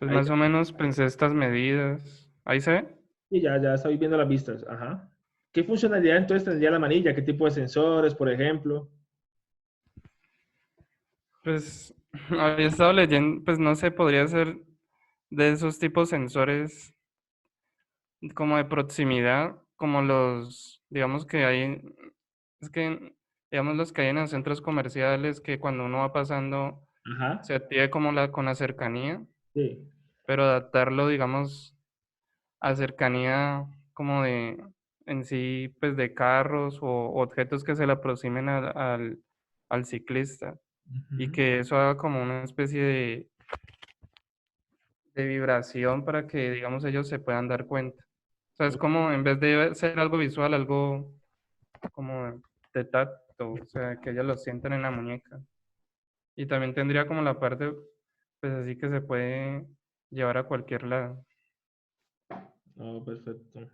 Pues Ahí más ya, o menos pensé estas medidas. ¿Ahí se ve? sí, ya estoy viendo las vistas. Ajá. ¿Qué funcionalidad entonces tendría la manilla? ¿Qué tipo de sensores, por ejemplo? Pues había estado leyendo, pues no sé, podría ser de esos tipos sensores como de proximidad, como los, digamos que hay, es que, digamos los que hay en los centros comerciales, que cuando uno va pasando Ajá. se active como con la cercanía, Sí. pero adaptarlo, digamos, a cercanía como de, en sí, pues de carros o objetos que se le aproximen al ciclista y Ujú. que eso haga como una especie de vibración para que, digamos, ellos se puedan dar cuenta. O sea, es Ok. como, en vez de ser algo visual, algo como de tacto, o sea, que ellos lo sientan en la muñeca. Y también tendría como la parte, pues así que se puede llevar a cualquier lado. Oh, perfecto.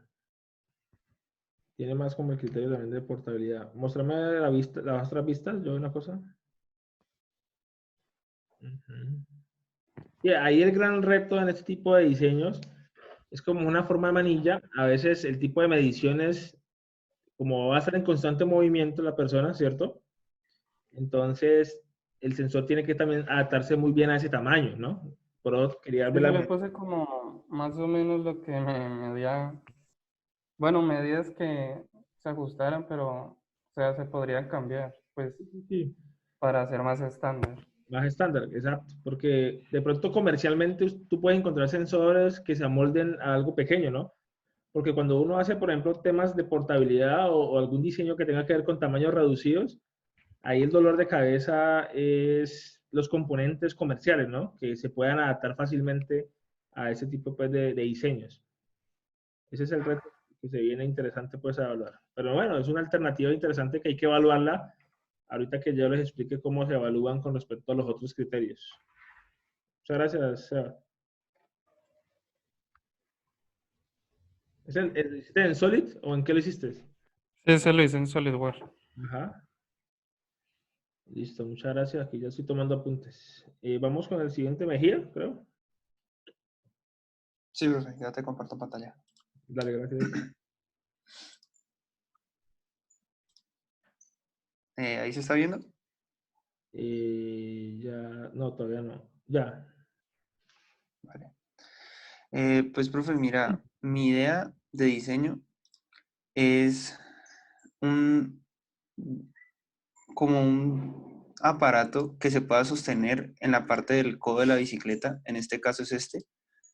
Tiene más como el criterio también de portabilidad. Mostrame la vista, las otras vistas, yo una cosa. Ujú. Y ahí el gran reto en este tipo de diseños es como una forma de manilla. A veces el tipo de mediciones, como va a estar en constante movimiento la persona, ¿cierto? Entonces, el sensor tiene que también adaptarse muy bien a ese tamaño, ¿no? Por eso quería ver Sí, yo la... le puse como más o menos lo que me medía, bueno, medidas que se ajustaran, pero, o sea, se podrían cambiar, pues, Sí, para ser más estándar. más estándar, exacto. Porque de pronto comercialmente tú puedes encontrar sensores que se amolden a algo pequeño, ¿no? Porque cuando uno hace, por ejemplo, temas de portabilidad o algún diseño que tenga que ver con tamaños reducidos, ahí el dolor de cabeza es los componentes comerciales, ¿no? Que se puedan adaptar fácilmente a ese tipo pues, de diseños. Ese es el reto que se viene interesante pues a evaluar. Pero bueno, es una alternativa interesante que hay que evaluarla ahorita que yo les explique cómo se evalúan con respecto a los otros criterios. Muchas gracias, Seba. ¿Lo hiciste en Solid o en qué lo hiciste? Sí, se lo hice en SolidWorks. Ajá. Listo, muchas gracias. Aquí ya estoy tomando apuntes. Vamos con el siguiente Mejía, creo. Sí, profe, ya te comparto pantalla. Dale, gracias. Ahí se está viendo. Ya, no, todavía no. Ya. Vale. Pues, profe, mira, mi idea de diseño es un, como un aparato que se pueda sostener en la parte del codo de la bicicleta, en este caso es este,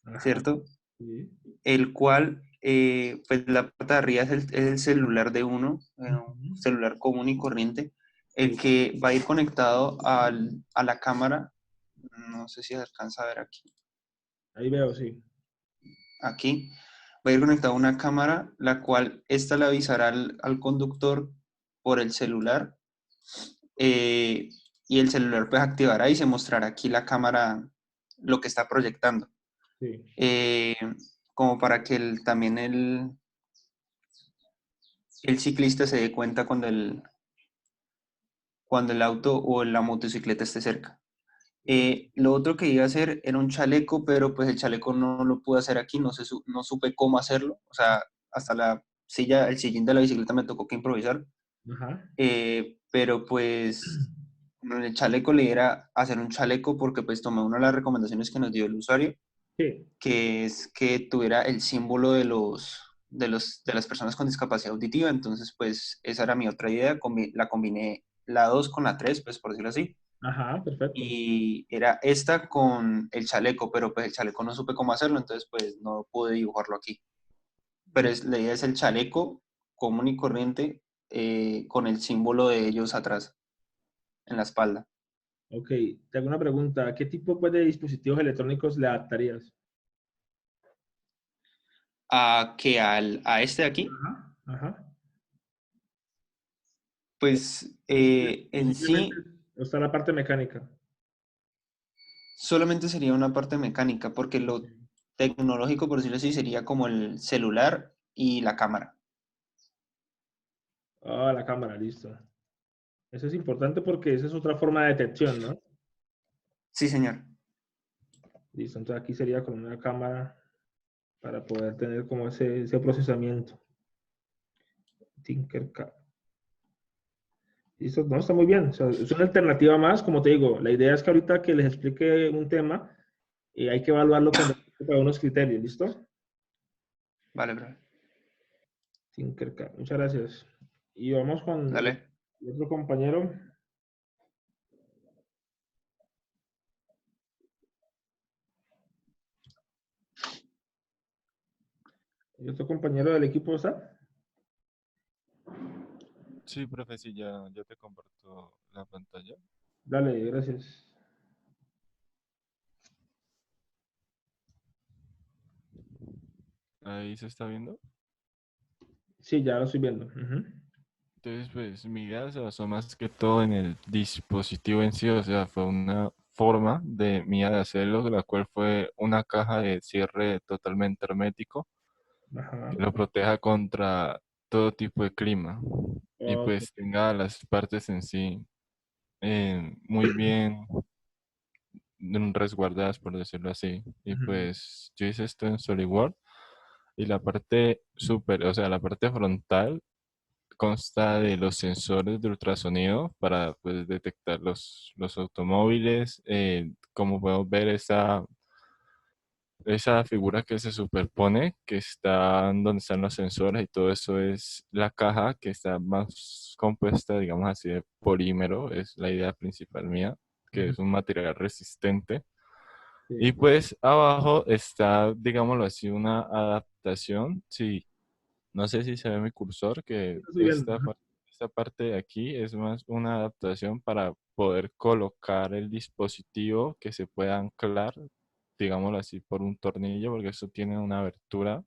Ajá. ¿cierto? Sí. El cual, pues la parte de arriba es el celular de uno, un Ujú. celular común y corriente, el Sí. que va a ir conectado a la cámara, no sé si se alcanza a ver aquí, Ahí veo, sí. aquí, va a ir conectado a una cámara, la cual esta le avisará al conductor por el celular, eh, y el celular pues activará y se mostrará aquí la cámara, lo que está proyectando, Sí. eh, como para que también el ciclista se dé cuenta cuando el auto o la motocicleta esté cerca. Sí. Lo otro que iba a hacer era un chaleco, pero pues el chaleco no lo pude hacer aquí, no supe cómo hacerlo, o sea, hasta el sillín de la bicicleta me tocó que improvisar, Ajá. pero pues el chaleco le era hacer un chaleco porque pues tomé una de las recomendaciones que nos dio el usuario, Sí. que es que tuviera el símbolo de las personas con discapacidad auditiva. Entonces, pues esa era mi otra idea. La combiné la 2 con la 3 pues por decirlo así. Ajá, perfecto. Y era esta con el chaleco, pero pues el chaleco no supe cómo hacerlo, entonces pues no pude dibujarlo aquí. Pero la idea es el chaleco común y corriente, con el símbolo de ellos atrás, en la espalda. Ok, te hago una pregunta. ¿Qué tipo pues, de dispositivos electrónicos le adaptarías? A este de aquí, Ajá. Ajá. pues O en simplemente sí está la parte mecánica. solamente sería una parte mecánica, porque Ok. lo tecnológico, por decirlo así, sería como el celular y la cámara. Ah, la cámara, listo. Eso es importante porque esa es otra forma de detección, ¿no? Sí, señor. Listo, entonces aquí sería con una cámara para poder tener como ese procesamiento. Tinkercad. Listo, no, está muy bien. O sea, es una alternativa más, como te digo. La idea es que ahorita que les explique un tema, hay que evaluarlo con unos criterios, ¿listo? Vale, profe. Tinkercad, muchas gracias. Y vamos con Dale. el otro compañero. ¿El otro compañero del equipo está? Sí, profe, sí, ya te comparto la pantalla. Dale, gracias. Ahí se está viendo. Sí, ya lo estoy viendo. Ujú. Entonces, pues mi idea se basó más que todo en el dispositivo en sí, o sea, fue una forma de mía de hacerlo, la cual fue una caja de cierre totalmente hermético Ajá. que lo proteja contra todo tipo de clima y Ok. pues tenga las partes en sí muy bien resguardadas, por decirlo así. Y Ujú. pues yo hice esto en SolidWorks y la parte super, o sea, la parte frontal consta de los sensores de ultrasonido para pues, detectar los automóviles. Como podemos ver, esa figura que se superpone, que está donde están los sensores y todo eso es la caja que está más compuesta, digamos así, de polímero, es la idea principal mía, que Ujú. es un material resistente. Y Sí. pues abajo está, digámoslo así, una adaptación. Sí, no sé si se ve mi cursor, Sí, que lo estoy viendo. Ajá. esta parte de aquí es más una adaptación para poder colocar el dispositivo que se pueda anclar, digámoslo así, por un tornillo, porque eso tiene una abertura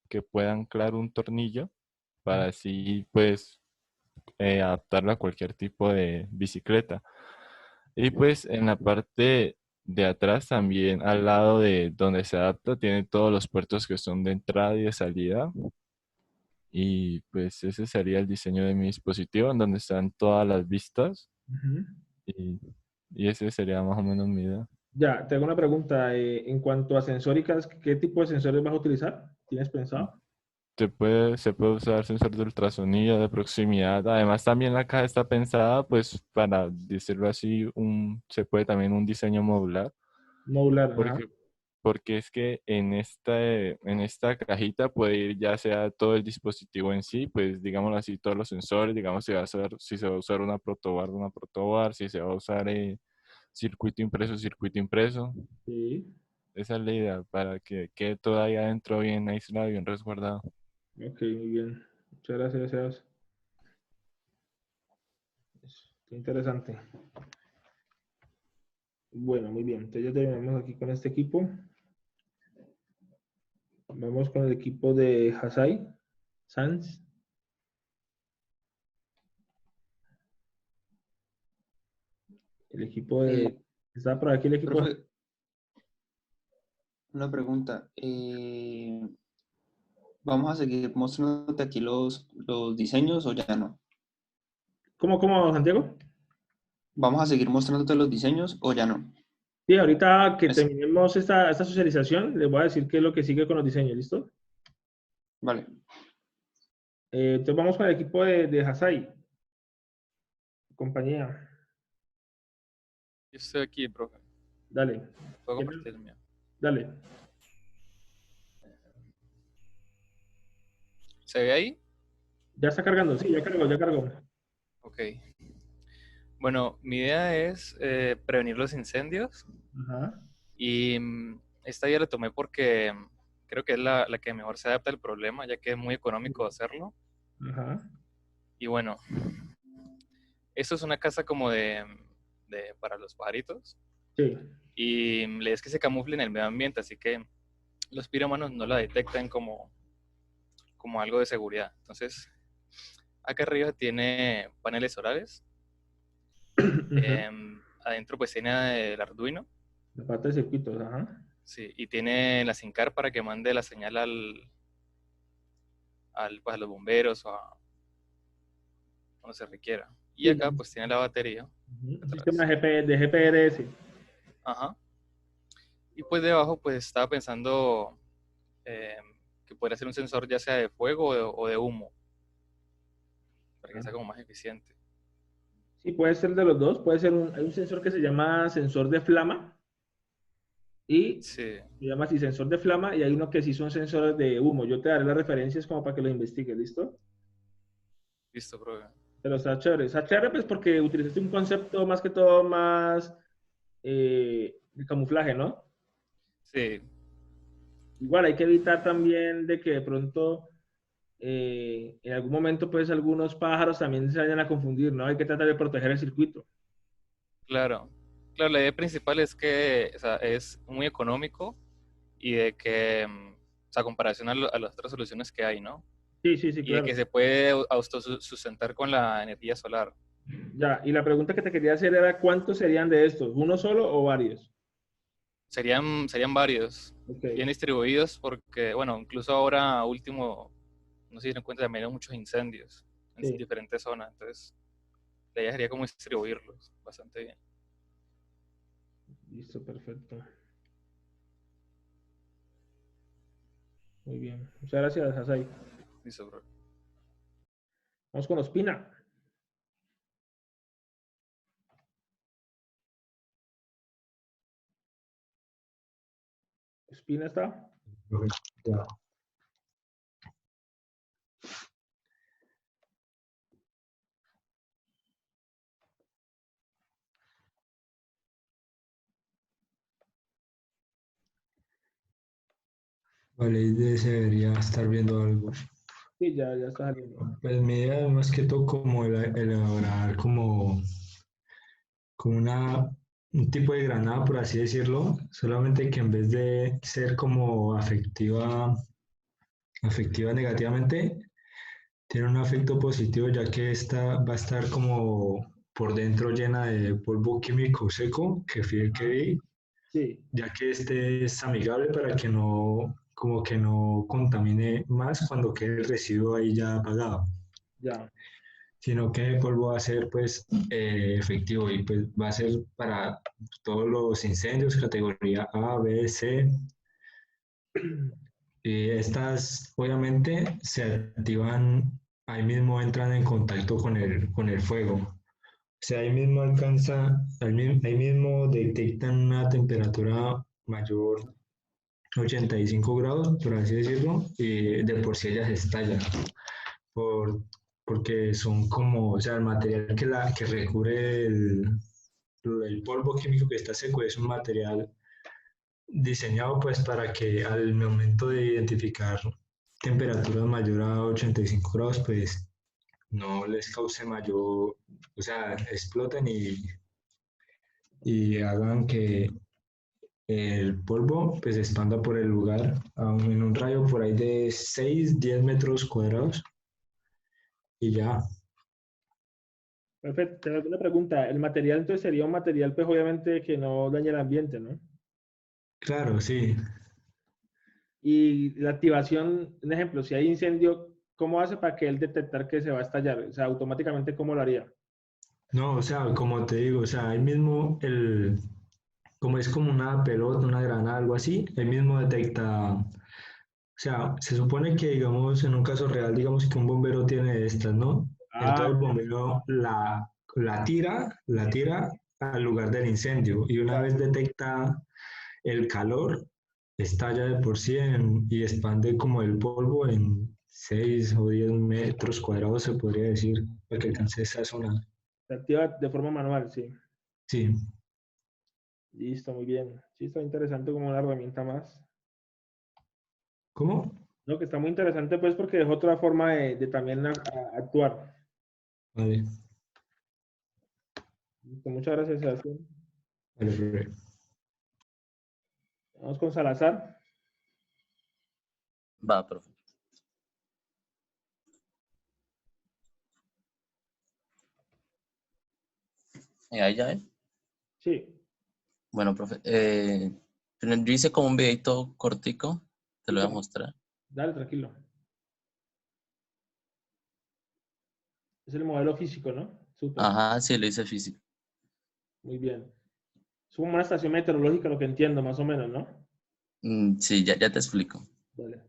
que pueda anclar un tornillo para así, pues, adaptarlo a cualquier tipo de bicicleta. Y pues en la parte de atrás también, al lado de donde se adapta, tiene todos los puertos que son de entrada y de salida. Y pues ese sería el diseño de mi dispositivo, en donde están todas las vistas. Ujú. Y, y ese sería más o menos mi idea. Ya, te hago una pregunta. En cuanto a sensóricas, ¿qué tipo de sensores vas a utilizar? ¿Tienes pensado? Se puede usar sensor de ultrasonido, de proximidad. Además, también la caja está pensada, pues, para decirlo así, se puede también un diseño modular. Modular, ajá. Porque, porque es que en esta cajita puede ir ya sea todo el dispositivo en sí, pues digámoslo así, todos los sensores, digamos si se va a usar una protobar, si se va a usar circuito impreso. Sí. Esa es la idea, para que quede todo ahí adentro bien aislado, bien resguardado. Ok, muy bien. Muchas gracias, Sebas. Qué interesante. Bueno, muy bien. Entonces ya terminamos aquí con este equipo. Vamos con el equipo de Hasai, Sans. El equipo Eh, de... ¿Está por aquí el equipo de... profe, una pregunta. ¿Vamos a seguir mostrándote aquí los diseños o ya no? ¿Cómo, Santiago? ¿Vamos a seguir mostrándote los diseños o ya no? Sí, ahorita que Es- terminemos esta socialización, les voy a decir qué es lo que sigue con los diseños, ¿listo? vale. Entonces vamos con el equipo de Hasai, compañía. Yo estoy aquí, profe. Dale. Puedo compartir el mío. Dale. ¿Se ve ahí? Ya está cargando, sí, ya cargó, ya cargó. Ok. Bueno, mi idea es prevenir los incendios Ajá, y esta idea la tomé porque creo que es la que mejor se adapta al problema, ya que es muy económico hacerlo. ajá. Y bueno, esto es una casa como para los pajaritos Sí. y la idea es que se camufle en el medio ambiente, así que los pirómanos no la detectan como algo de seguridad. Entonces, acá arriba tiene paneles solares. Ujú. Adentro pues tiene el Arduino, La parte de circuitos, ajá. sí, y tiene la SIM card para que mande la señal pues, a los bomberos o a donde se requiera. Y Sí, acá pues tiene la batería ujú. Un sistema atrás. de GPRS. Ajá. Y Y pues debajo pues estaba pensando que podría ser un sensor ya sea de fuego o de humo, para que sea como más eficiente. Sí, puede ser de los dos. Puede ser hay un sensor que se llama sensor de flama y Sí, se llama así sensor de flama y hay uno que sí son sensores de humo. Yo te daré las referencias como para que lo investigues, ¿listo? listo, profe. Pero está chévere. Está chévere pues porque utilizaste un concepto más que todo más de camuflaje, ¿no? Sí, Igual hay que evitar también de que de pronto en algún momento pues algunos pájaros también se vayan a confundir, ¿no? Hay que tratar de proteger el circuito. claro. Claro, la idea principal es que, o sea, es muy económico y de que, o sea, a comparación a las otras soluciones que hay, ¿no? Sí, sí, sí, Y de claro. que se puede autosustentar con la energía solar. Ya, y la pregunta que te quería hacer era ¿cuántos serían de estos? ¿Uno solo o varios? Serían varios, Ok, bien distribuidos, porque, bueno, incluso ahora último, no sé si se dan cuenta, también hay muchos incendios en sí, diferentes zonas, entonces la idea sería como distribuirlos bastante bien. listo, perfecto. Muy bien. Muchas gracias, Hasai. Listo, bro. Vamos con Ospina. ¿Ospina está? Ya. Vale, y se debería estar viendo algo. Sí, ya está saliendo. Pues mi idea es más que todo como elaborar como un tipo de granada, por así decirlo, solamente que en vez de ser como afectiva negativamente, tiene un efecto positivo ya que esta va a estar como por dentro llena de polvo químico seco, que fue el que vi, Sí, ya que este es amigable para que no, como que no contamine más cuando quede el residuo ahí ya apagado, ya. sino que el polvo va a ser pues efectivo y pues va a ser para todos los incendios, categoría A, B, C. Y estas obviamente se activan, ahí mismo entran en contacto con el fuego. O sea, ahí mismo ahí mismo detectan una temperatura mayor 85 grados, por así decirlo, y de por sí ellas estallan, por, porque son como, o sea, el material que recubre el polvo químico que está seco es un material diseñado pues para que al momento de identificar temperaturas mayor a 85 grados, pues no les cause mayor, o sea, exploten y hagan que el polvo pues se expanda por el lugar en un radio por ahí de 6, 10 metros cuadrados y ya. Perfecto. Tengo una pregunta. El material entonces sería un material, pues obviamente que no dañe el ambiente, ¿no? Claro, sí. Y la activación, un ejemplo, si hay incendio, ¿cómo hace para que él detectar que se va a estallar? O sea, automáticamente, ¿cómo lo haría? No, o sea, como te digo, o sea, ahí mismo como es como una pelota, una granada, algo así, él mismo detecta, o sea, se supone que, digamos, en un caso real, digamos que un bombero tiene de estas, ¿no? Ah, Entonces el bombero la tira al lugar del incendio y una vez detecta el calor, estalla de por sí y expande como el polvo en 6 o 10 metros cuadrados, se podría decir, para que alcance esa zona. se activa de forma manual, sí. Sí, Listo, muy bien. Sí, está interesante como una herramienta más. ¿cómo? No, que está muy interesante pues porque es otra forma de también actuar. Vale, Listo, muchas gracias, Sebastián. vale, perfecto. Vamos con Salazar. Va, profe. Ahí ya, ¿eh? Sí, Bueno, profe. Yo hice como un videito cortico. Te sí, lo voy a como- mostrar. dale, tranquilo. Es el modelo físico, ¿no? Súper, Ajá, sí, lo hice físico. muy bien. Es como una estación meteorológica, lo que entiendo, más o menos, ¿no? Sí, ya te explico. Vale.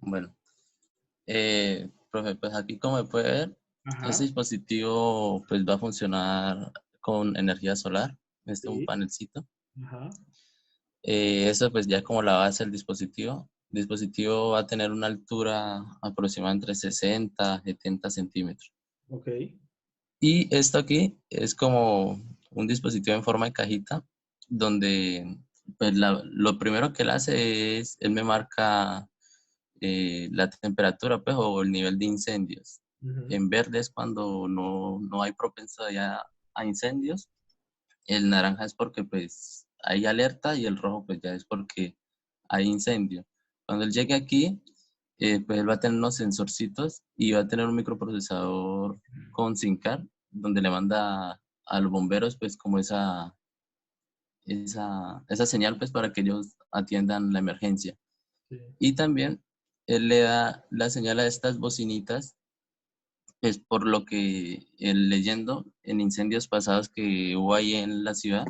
Bueno, profe, pues aquí como puede ver, este Ajá, dispositivo pues va a funcionar con energía solar. Este es un sí, panelcito. ajá, Eso pues ya es como la base del dispositivo. El dispositivo va a tener una altura aproximada entre 60 a 70 centímetros. ok, Y esto aquí es como un dispositivo en forma de cajita, donde pues, lo primero que él hace es, él me marca la temperatura pues, o el nivel de incendios. ujú, En verde es cuando no hay propensidad a incendios, el naranja es porque pues hay alerta y el rojo pues ya es porque hay incendio. Cuando él llegue aquí, pues él va a tener unos sensorcitos y va a tener un microprocesador con SIM card donde le manda a los bomberos pues como esa señal pues para que ellos atiendan la emergencia. sí, Y también él le da la señal a estas bocinitas, pues por lo que leyendo en incendios pasados que hubo ahí en la ciudad,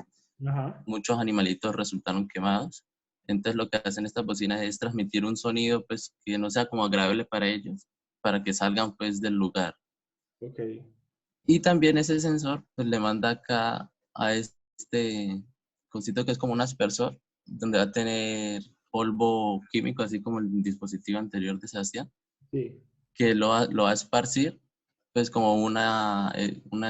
ajá, muchos animalitos resultaron quemados. Entonces lo que hacen estas bocinas es transmitir un sonido pues que no sea como agradable para ellos, para que salgan pues del lugar. ok, Y también ese sensor pues le manda acá a este cosito que es como un aspersor, donde va a tener polvo químico, así como el dispositivo anterior de Sebastián, sí, que lo va a esparcir pues como una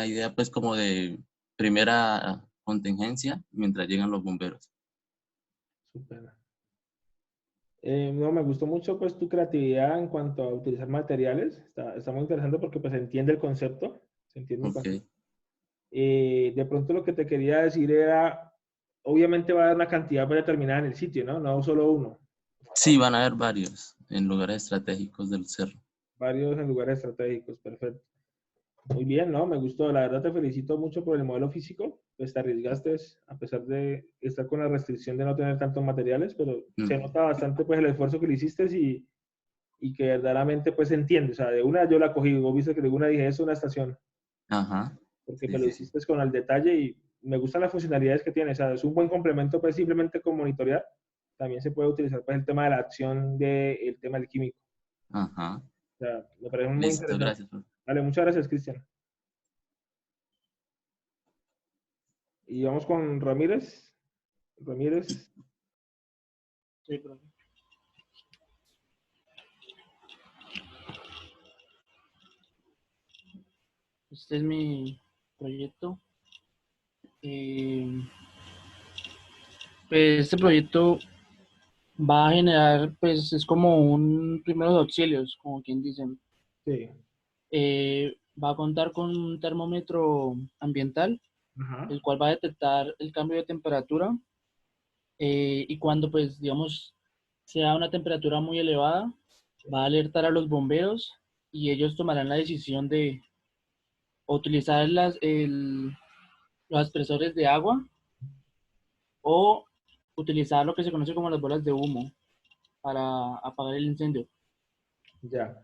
idea pues como de primera contingencia mientras llegan los bomberos. súper. No, me gustó mucho pues tu creatividad en cuanto a utilizar materiales. Está muy interesante porque pues se entiende el concepto. Se entiende el Ok. concepto. De pronto lo que te quería decir era, obviamente va a haber una cantidad predeterminada en el sitio, ¿no? No solo uno. Sí, van a haber varios en lugares estratégicos del cerro. Varios en lugares estratégicos. Perfecto. Muy bien, ¿no? Me gustó. La verdad te felicito mucho por el modelo físico. Pues te arriesgaste a pesar de estar con la restricción de no tener tantos materiales, pero se Mm, nota bastante pues el esfuerzo que le hiciste y que verdaderamente pues se entiende. O sea, de una yo la cogí, vos viste que de una dije, es una estación, Ajá. porque Sí, me lo sí, sí. hiciste con el detalle y me gustan las funcionalidades que tiene. O sea, es un buen complemento pues simplemente con monitorear. También se puede utilizar pues el tema de la acción del tema del químico. Ajá. O sea, me parece muy Listo, interesante. gracias, profe. Vale, muchas gracias, Cristian. Y vamos con Ramírez. Ramírez. Sí, profe. Este es mi proyecto. Eh, pues este proyecto va a generar, pues es como un primeros auxilios, como quien dicen. Sí. Va a contar con un termómetro ambiental, Ajá. el cual va a detectar el cambio de temperatura y cuando, pues, digamos, sea una temperatura muy elevada, va a alertar a los bomberos y ellos tomarán la decisión de utilizar los aspersores de agua o utilizar lo que se conoce como las bolas de humo para apagar el incendio. Ya.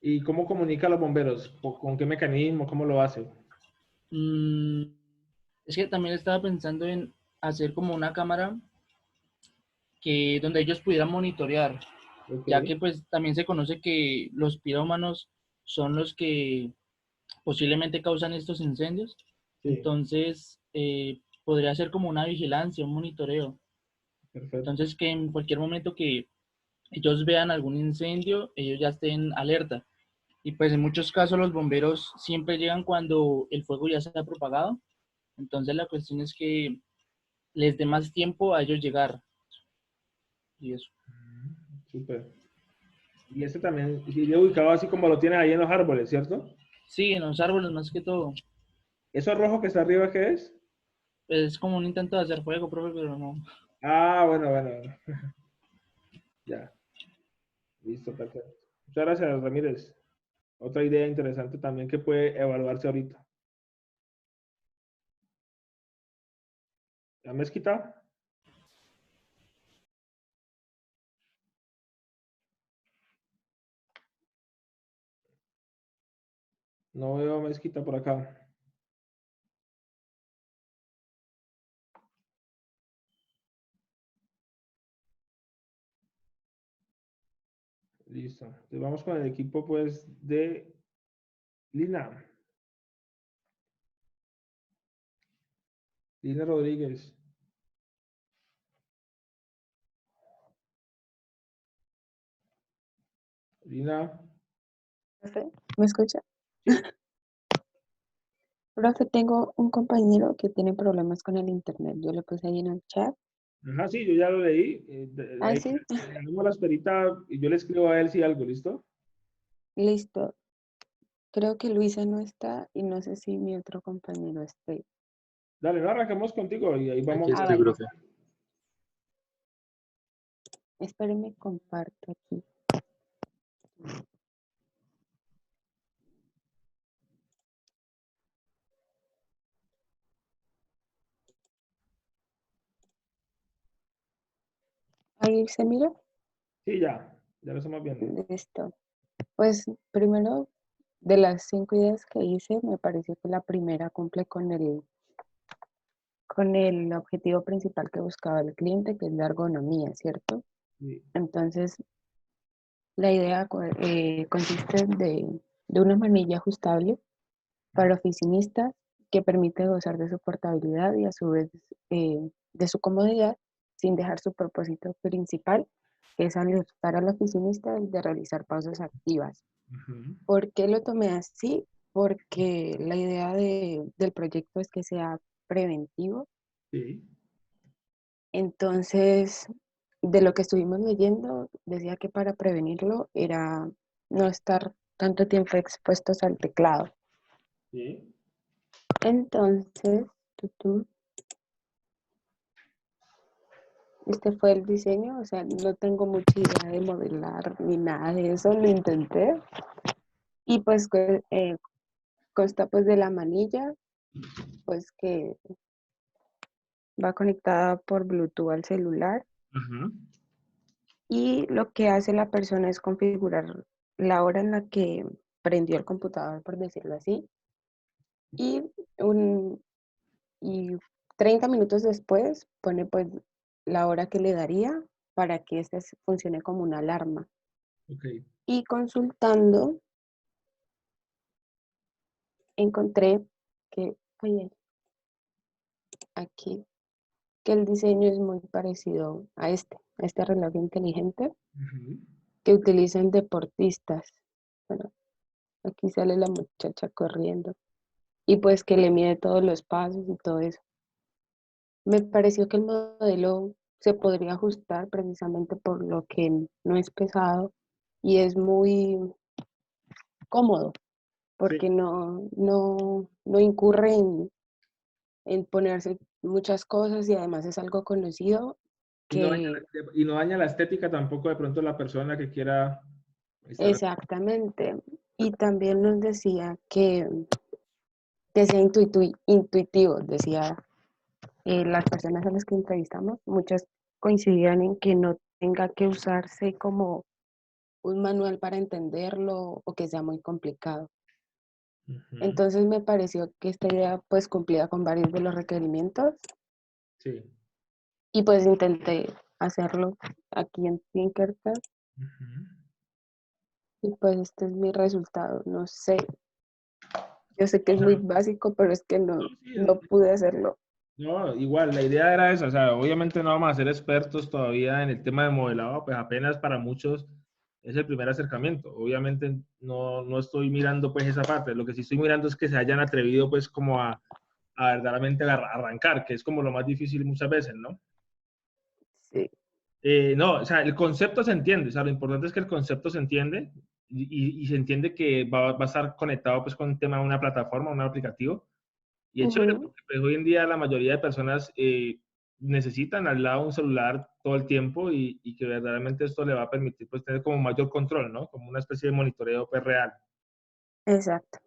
¿Y cómo comunica a los bomberos? ¿Con qué mecanismo? ¿Cómo lo hace? Mm, es que también estaba pensando en hacer como una cámara donde ellos pudieran monitorear, Ok. ya que pues también se conoce que los pirómanos son los que posiblemente causan estos incendios. Sí. Entonces, podría ser como una vigilancia, un monitoreo. Perfecto. Entonces, que en cualquier momento que ellos vean algún incendio, ellos ya estén alerta. Y pues en muchos casos los bomberos siempre llegan cuando el fuego ya se ha propagado. Entonces la cuestión es que les dé más tiempo a ellos llegar. Y eso. Súper. Y este también iría ubicado así como lo tienes ahí en los árboles, ¿cierto? Sí, en los árboles más que todo. ¿Eso rojo que está arriba qué es? Es como un intento de hacer fuego, profe, pero no. Ah, bueno, bueno, bueno. Ya. Listo, perfecto. Muchas gracias, Ramírez. Otra idea interesante también que puede evaluarse ahorita. ¿Ya me has quitado? No veo mezquita por acá. Listo. Entonces vamos con el equipo pues de Lina. Lina Rodríguez. Lina. Profe, ¿me escucha? Sí. Profe, tengo un compañero que tiene problemas con el internet. Yo le puse ahí en el chat. Ajá, sí, yo ya lo leí. Ah, Ahí sí. tenemos la esperita y yo le escribo a él si algo, ¿listo? Listo. Creo que Luisa no está y no sé si mi otro compañero esté. Dale, no arranquemos contigo y ahí vamos. Aquí Ah, estoy, vale. profe. Espérenme, comparto aquí. Ahí se mira. Sí, ya lo estamos viendo. Listo. Pues primero, de las 5 ideas que hice, me pareció que la primera cumple con el objetivo principal que buscaba el cliente, que es la ergonomía, ¿cierto? Sí. Entonces, la idea consiste de una manilla ajustable para oficinistas que permite gozar de su portabilidad y a su vez de su comodidad sin dejar su propósito principal, que es alertar al oficinista de realizar pausas activas. Ujú. ¿Por qué lo tomé así? Porque la idea del proyecto es que sea preventivo. Sí. Entonces, de lo que estuvimos leyendo, decía que para prevenirlo era no estar tanto tiempo expuestos al teclado. Sí. Entonces, este fue el diseño, o sea, no tengo mucha idea de modelar ni nada de eso, lo intenté. Y pues consta pues de la manilla, pues que va conectada por Bluetooth al celular. Ajá. Y lo que hace la persona es configurar la hora en la que prendió el computador, por decirlo así, y, un, y 30 minutos después pone pues la hora que le daría para que este funcione como una alarma. Ok. Y consultando, encontré que, oye, aquí, que el diseño es muy parecido a este reloj inteligente Ujú. que utilizan deportistas. Bueno, aquí sale la muchacha corriendo. Y pues que le mide todos los pasos y todo eso. Me pareció que el modelo se podría ajustar precisamente por lo que no es pesado y es muy cómodo, Sí. porque no incurre en ponerse muchas cosas y además es algo conocido Y no daña que y no daña la estética tampoco de pronto la persona que quiera instalar. exactamente. Y también nos decía que sea intuitivo, decía las personas a las que entrevistamos, muchas coincidían en que no tenga que usarse como un manual para entenderlo o que sea muy complicado. Ujú. Entonces me pareció que esta idea pues cumplía con varios de los requerimientos Sí. y pues intenté hacerlo aquí en Tinkercad Ujú. y pues este es mi resultado. No sé, yo sé que es muy básico, pero es que No, no sí, pude hacerlo. no, igual, la idea era esa, o sea, obviamente no vamos a ser expertos todavía en el tema de modelado, pues apenas para muchos es el primer acercamiento. Obviamente no estoy mirando pues esa parte, lo que sí estoy mirando es que se hayan atrevido pues como a verdaderamente arrancar, que es como lo más difícil muchas veces, ¿no? Sí. No, o sea, el concepto se entiende, o sea, lo importante es que el concepto se entiende y se entiende que va a estar conectado pues con un tema de una plataforma, un aplicativo. Y es chévere Ujú. porque pues, hoy en día la mayoría de personas necesitan al lado un celular todo el tiempo y que verdaderamente esto le va a permitir pues tener como mayor control, ¿no? Como una especie de monitoreo pues real. Exacto.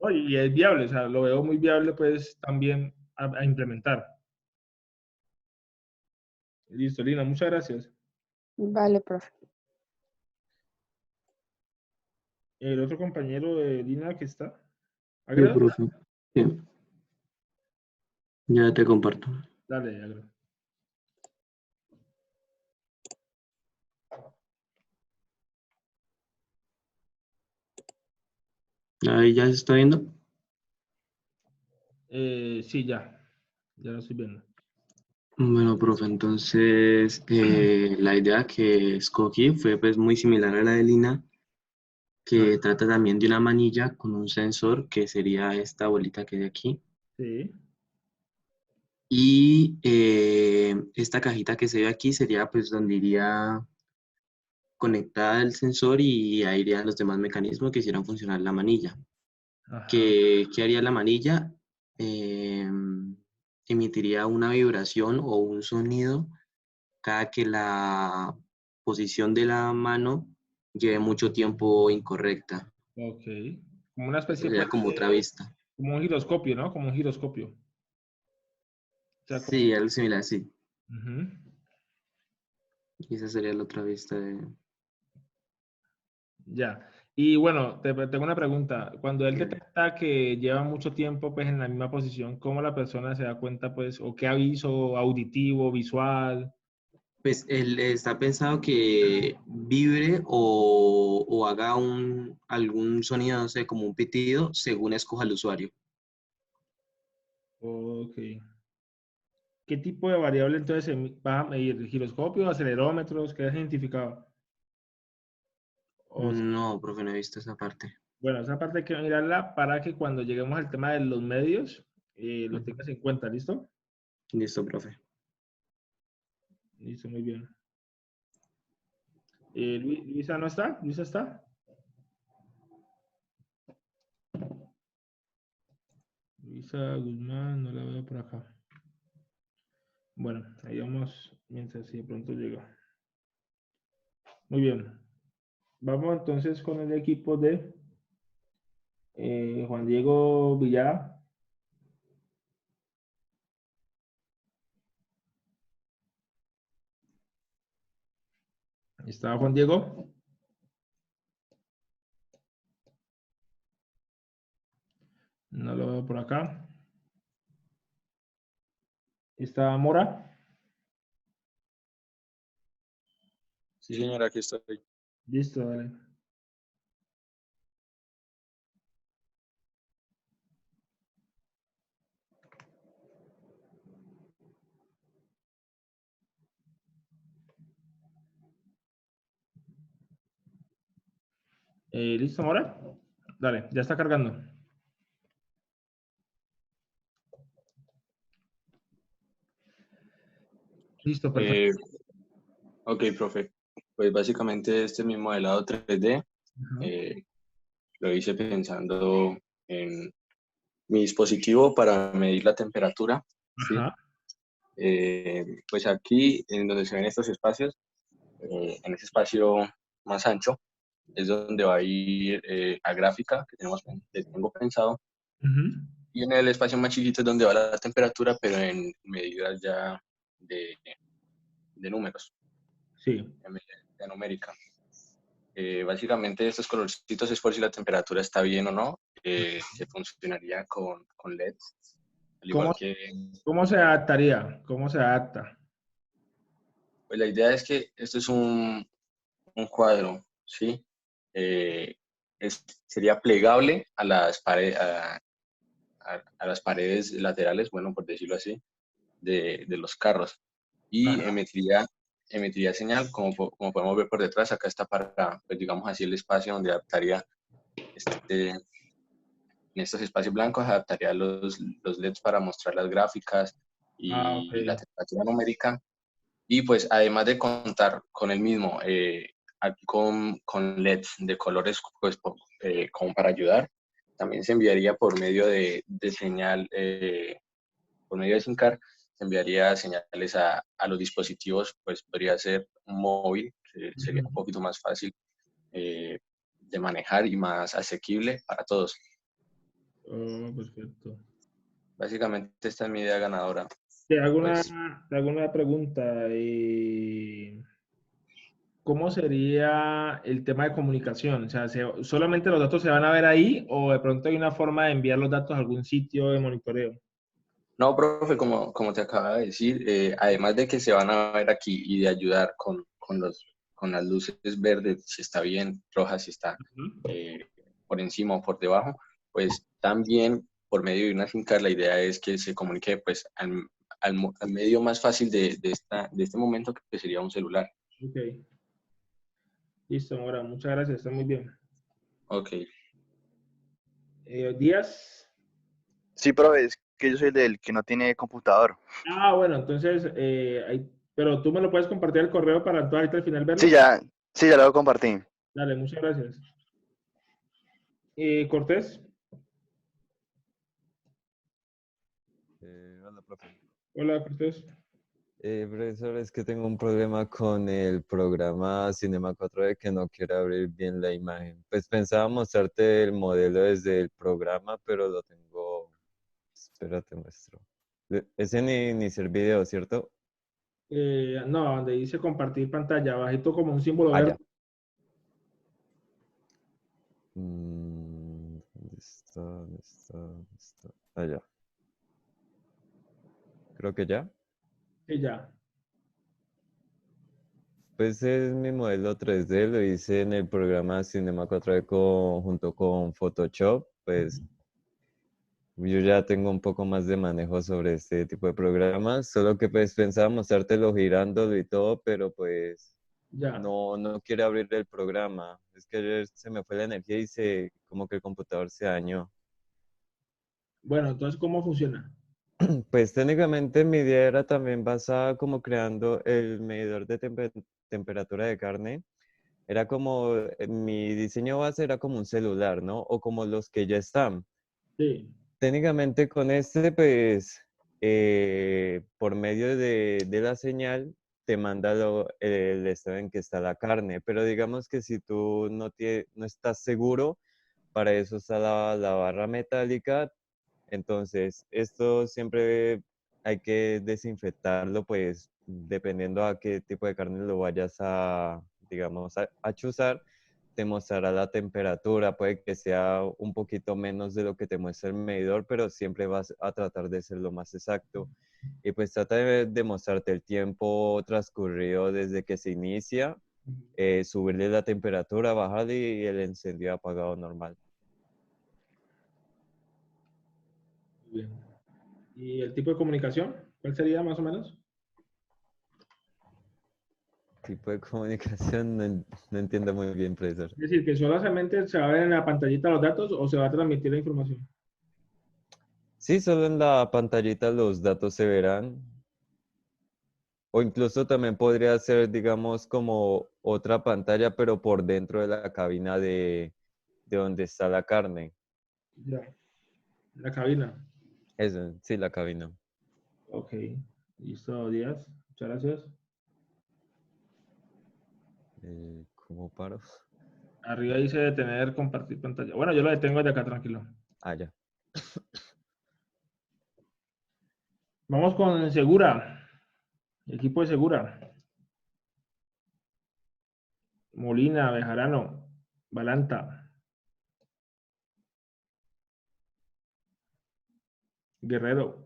¿No? Y es viable, o sea, lo veo muy viable pues también a implementar. Listo, Lina, muchas gracias. Vale, profe. El otro compañero de Lina que está. Sí, ¿Agrado? profe. Sí. Ya te comparto. Dale, Agrado. Ahí ya se está viendo. Sí, ya lo estoy viendo. Bueno, profe, entonces la idea que escogí fue pues muy similar a la de Lina, que trata también de una manilla con un sensor que sería esta bolita que hay aquí. Sí. Y esta cajita que se ve aquí sería pues donde iría conectada el sensor y ahí irían los demás mecanismos que hicieran funcionar la manilla. Ajá. ¿Qué haría la manilla? Emitiría una vibración o un sonido cada que la posición de la mano lleve mucho tiempo incorrecta. Ok. Como una especie Sería pues, como otra vista. como un giroscopio, ¿no? Como un giroscopio. O sea, Sí, algo similar, sí. Ujú. Y esa sería la otra vista de... Ya. Y bueno, tengo una pregunta. Cuando él Bien. detecta que lleva mucho tiempo pues en la misma posición, ¿cómo la persona se da cuenta pues, o qué aviso auditivo, visual? Pues él está pensado que vibre o haga algún sonido, no sé, como un pitido, según escoja el usuario. Ok. ¿Qué tipo de variable entonces va a medir? ¿Giroscopio, acelerómetros? ¿Qué has identificado? O No, profe, no he visto esa parte. Bueno, esa parte hay que mirarla para que cuando lleguemos al tema de los medios, lo Ujú. tengas en cuenta, ¿listo? Listo, profe. Listo, muy bien. ¿Luisa no está? ¿Luisa está? Luisa Guzmán, no la veo por acá. Bueno, ahí vamos mientras si de pronto llega. Muy bien. Vamos entonces con el equipo de Juan Diego Villar. ¿Está Juan Diego? No lo veo por acá. ¿Está Mora? Sí, señora, aquí estoy. Listo, dale. ¿Listo, Mora? Dale, ya está cargando. Listo, perfecto. Ok, profe. Pues básicamente este es mi modelado 3D. Ajá. Lo hice pensando en mi dispositivo para medir la temperatura. ¿Sí? Ajá. Pues aquí, en donde se ven estos espacios, en ese espacio más ancho, es donde va a ir la gráfica que tengo pensado. Ujú. Y en el espacio más chiquito es donde va la temperatura, pero en medidas ya de números, Sí. en medida ya numérica. Básicamente estos colorcitos es por si la temperatura está bien o no, que funcionaría con LEDs, al ¿Cómo, igual que, cómo se adaptaría? ¿Cómo se adapta? pues la idea es que esto es un cuadro, ¿sí? Eh, sería plegable a las, a las paredes laterales, bueno, por decirlo así, de los carros, y Ajá. emitiría señal, como podemos ver por detrás, acá está para, pues digamos así, el espacio donde adaptaría en estos espacios blancos adaptaría los LEDs para mostrar las gráficas Ah, ok. y la temperatura numérica. Y pues además de contar con el mismo, aquí con LEDs de colores pues, como para ayudar, también se enviaría por medio de señal, por medio de SIM card, se enviaría señales a los dispositivos, pues podría ser un móvil, que sería un poquito más fácil de manejar y más asequible para todos. Oh, perfecto. Básicamente esta es mi idea ganadora. Te hago Pues, una pregunta. ¿Cómo sería el tema de comunicación? O sea, ¿solamente los datos se van a ver ahí o de pronto hay una forma de enviar los datos a algún sitio de monitoreo? no, profe, como te acaba de decir, además de que se van a ver aquí y de ayudar con las luces verdes, si está bien, rojas, si está por encima o por debajo, pues también por medio de una SIM card la idea es que se comunique pues al medio más fácil de este momento, que sería un celular. Ok. Listo, Mora. Muchas gracias. Está muy bien. Ok. Díaz. Sí, profe, es que yo soy del que no tiene computador. Bueno, entonces, pero tú me lo puedes compartir el correo para tú ahorita al final Sí, verlo. ya lo compartí. Dale, muchas gracias. Cortés. Hola, profe. Hola, Cortés. Profesor, es que tengo un problema con el programa Cinema 4D que no quiere abrir bien la imagen. Pues pensaba mostrarte el modelo desde el programa, pero lo tengo... Espérate, muestro. Es en iniciar video, ¿cierto? No, donde dice compartir pantalla, bajito como un símbolo Allá. verde. ¿Dónde está? ¿Dónde está? ¿Dónde está? Allá. Creo que ya. Y ya. Pues es mi modelo 3D, lo hice en el programa Cinema 4D junto con Photoshop. Pues yo ya tengo un poco más de manejo sobre este tipo de programas, solo que pues pensaba mostrártelo girándolo y todo, pero pues Ya. no quiere abrir el programa. Es que ayer se me fue la energía y como que el computador se dañó. Bueno, entonces, ¿cómo funciona? Pues técnicamente mi idea era también basada como creando el medidor de temperatura de carne. Era como, mi diseño base era como un celular, ¿no? O como los que ya están. Sí. Técnicamente con este, pues, por medio de la señal, te manda el estado en que está la carne. Pero digamos que si tú no estás seguro, para eso está la barra metálica. Entonces, esto siempre hay que desinfectarlo, pues, dependiendo a qué tipo de carne lo vayas a, digamos, a chuzar, te mostrará la temperatura. Puede que sea un poquito menos de lo que te muestra el medidor, pero siempre vas a tratar de ser lo más exacto. Y pues trata de mostrarte el tiempo transcurrido desde que se inicia, subirle la temperatura, bajarle y el encendido apagado normal. Bien. ¿Y el tipo de comunicación? ¿Cuál sería más o menos? Tipo de comunicación, no entiendo muy bien, profesor. Es decir, que solamente se va a ver en la pantallita los datos o se va a transmitir la información. Sí, solo en la pantallita los datos se verán. O incluso también podría ser, digamos, como otra pantalla, pero por dentro de la cabina de donde está la carne. Ya. La cabina. Eso, sí, la cabina. Ok. Listo, Díaz. Muchas gracias. ¿Cómo paro? Arriba dice detener, compartir pantalla. Bueno, yo lo detengo desde acá, tranquilo. Ah, ya. Vamos con Segura. Equipo de Segura. Molina, Bejarano, Balanta, Guerrero.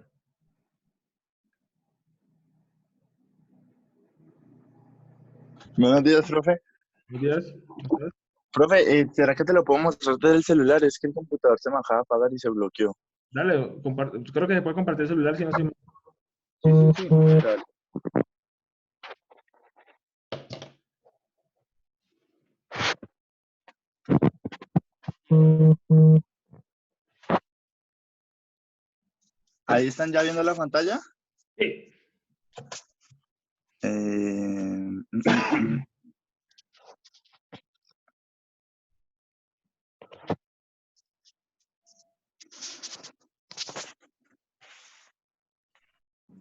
Buenos días, profe. Buenos días. Profe, ¿será que te lo puedo mostrar desde el celular? Es que el computador se me acaba de apagar y se bloqueó. Dale, creo que se puede compartir el celular si no se... Sí. Dale. ¿Ahí están ya viendo la pantalla? Sí. Eh,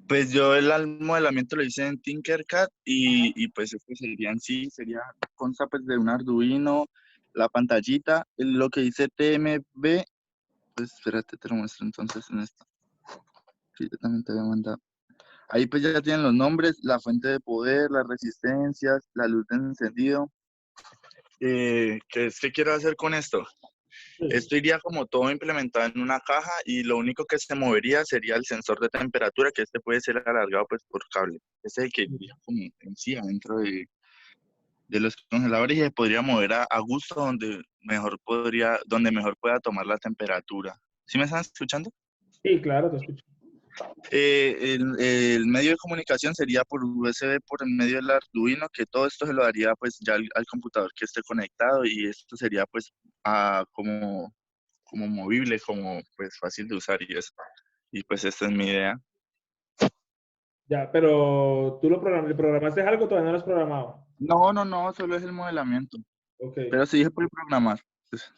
Pues yo modelamiento lo hice en Tinkercad y pues este sería en sí, consta pues de un Arduino, la pantallita, lo que dice TMB, pues espérate, te lo muestro entonces en esto. Sí, yo también te había mandado. Ahí pues ya tienen los nombres, la fuente de poder, las resistencias, la luz de encendido. ¿Qué quiero hacer con esto? Esto iría como todo implementado en una caja y lo único que se movería sería el sensor de temperatura, que este puede ser alargado pues por cable. Ese es el que iría como en sí adentro de los congeladores y se podría mover a gusto donde mejor pueda tomar la temperatura. ¿Sí me están escuchando? Sí, claro, te escucho. El medio de comunicación sería por USB por el medio del Arduino, que todo esto se lo daría pues ya al computador que esté conectado y esto sería pues como movible, como pues fácil de usar y eso. Y pues esta es mi idea. Ya, pero tú ¿le programaste algo o todavía no lo has programado? No, solo es el modelamiento. Ok. Pero sí se puede programar. Pues,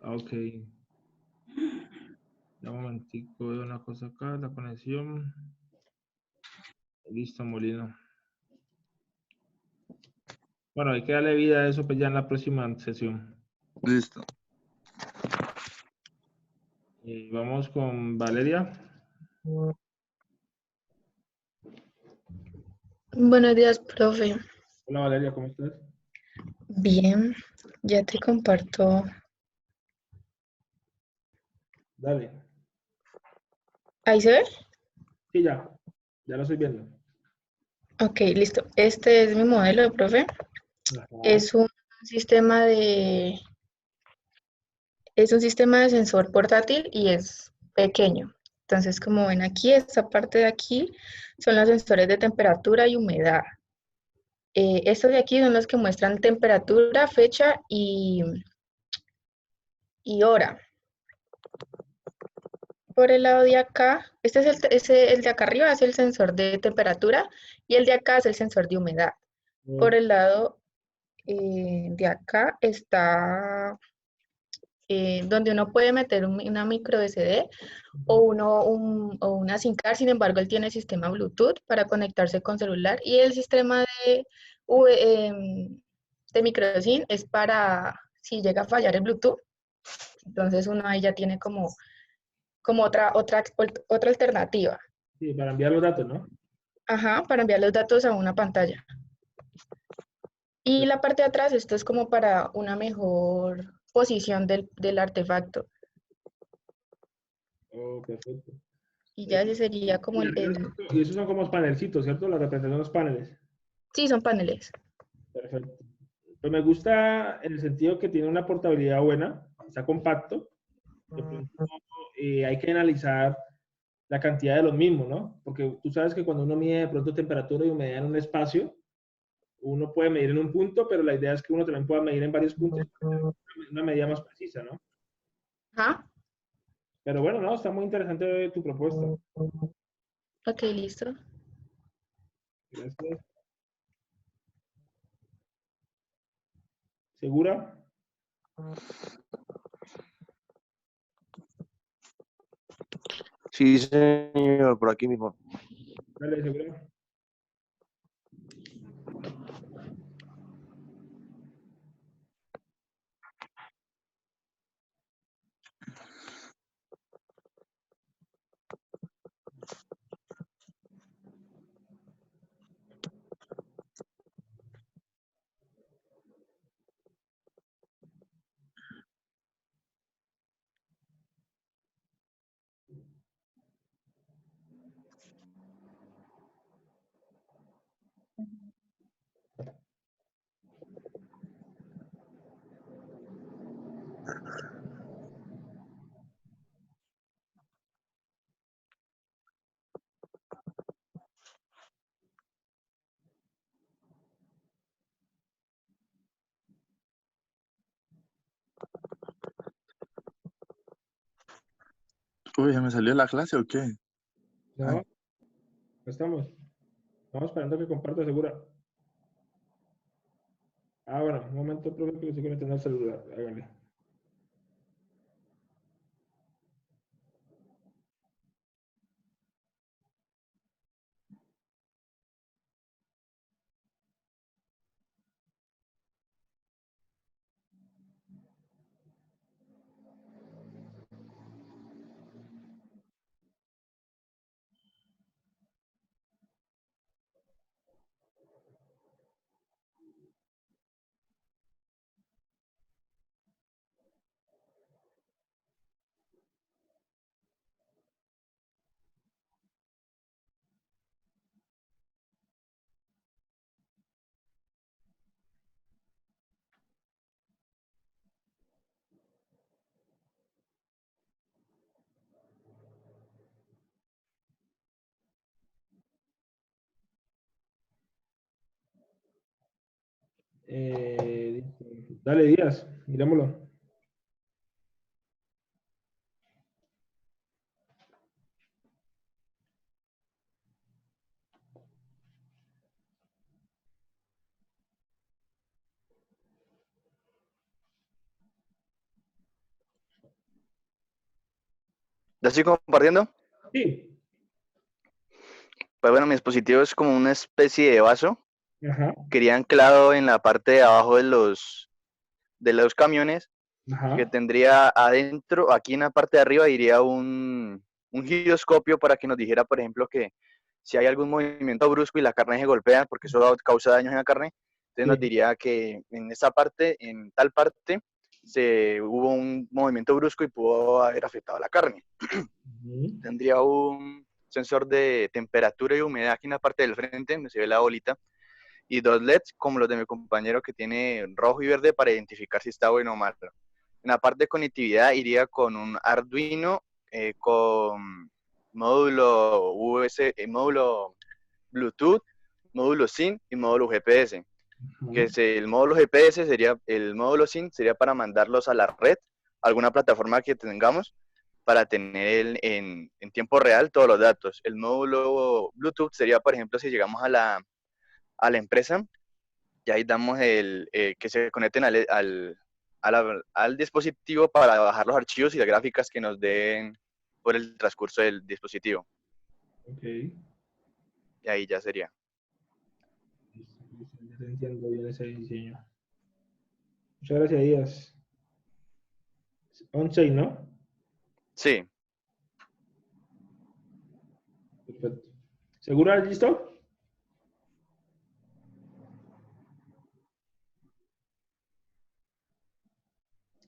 Ok. Ya un momentico, veo una cosa acá, la conexión. Listo, Molino. Bueno, hay que darle vida a eso pues ya en la próxima sesión. listo. Y vamos con Valeria. Buenos días, profe. Hola Valeria, ¿cómo estás? Bien, ya te comparto. Dale. ¿Ahí se ve? Sí, ya lo estoy viendo. Ok, listo. Este es mi modelo, profe. Ajá. Es un sistema de sensor portátil y es pequeño. Entonces, como ven aquí, esta parte de aquí son los sensores de temperatura y humedad. Estos de aquí son los que muestran temperatura, fecha y hora. Por el lado de acá, este es el de acá arriba es el sensor de temperatura y el de acá es el sensor de humedad. Por el lado de acá está donde uno puede meter una micro SD o una SIM card, sin embargo, él tiene sistema Bluetooth para conectarse con celular y el sistema de micro SIM es para si llega a fallar el Bluetooth, entonces uno ahí ya tiene como otra alternativa. Sí, para enviar los datos, ¿no? Ajá, para enviar los datos a una pantalla. Y la parte de atrás, esto es como para una mejor posición del artefacto. Oh, perfecto. Y ya ese sería como Y esos son como panelcitos, ¿cierto? La representación de los paneles. Sí, son paneles. Perfecto. Pues me gusta en el sentido que tiene una portabilidad buena, está compacto. De pronto, hay que analizar la cantidad de los mismos, ¿no? Porque tú sabes que cuando uno mide de pronto temperatura y humedad en un espacio, uno puede medir en un punto, pero la idea es que uno también pueda medir en varios puntos, una medida más precisa, ¿no? Ajá. Pero bueno, no, está muy interesante tu propuesta. Ok, listo. Gracias. ¿Segura? Sí, señor, por aquí mismo. Dale, segura. Uy, ¿ya me salió la clase o qué? No, estamos. Estamos esperando que comparta, segura. Ah, bueno, un momento, profe, que le estoy conectando al celular. Hágale. Dale, Díaz, mirámoslo. ¿Ya estoy compartiendo? Sí. Pues bueno, mi dispositivo es como una especie de vaso. Ajá. Quería anclado en la parte de abajo de los camiones, Ajá. que tendría adentro, aquí en la parte de arriba, iría un giroscopio para que nos dijera, por ejemplo, que si hay algún movimiento brusco y la carne se golpea, porque eso causa daños en la carne, entonces nos Sí. diría que en esa parte, en tal parte, hubo un movimiento brusco y pudo haber afectado a la carne. Ujú. Tendría un sensor de temperatura y humedad aquí en la parte del frente, donde se ve la bolita, y dos LEDs como los de mi compañero que tiene rojo y verde para identificar si está bueno o malo. En la parte de conectividad iría con un Arduino con módulo módulo Bluetooth, módulo SIM y módulo GPS. Que es el módulo GPS sería, el módulo SIM sería para mandarlos a la red, alguna plataforma que tengamos, para tener en tiempo real todos los datos. El módulo Bluetooth sería, por ejemplo, si llegamos a la empresa, y ahí damos que se conecten al dispositivo para bajar los archivos y las gráficas que nos den por el transcurso del dispositivo. Ok. Y ahí ya sería. Ya entiendo bien ese diseño. Muchas gracias, Díaz. On-chain, ¿no? Sí. Perfecto. ¿Segura? ¿Listo?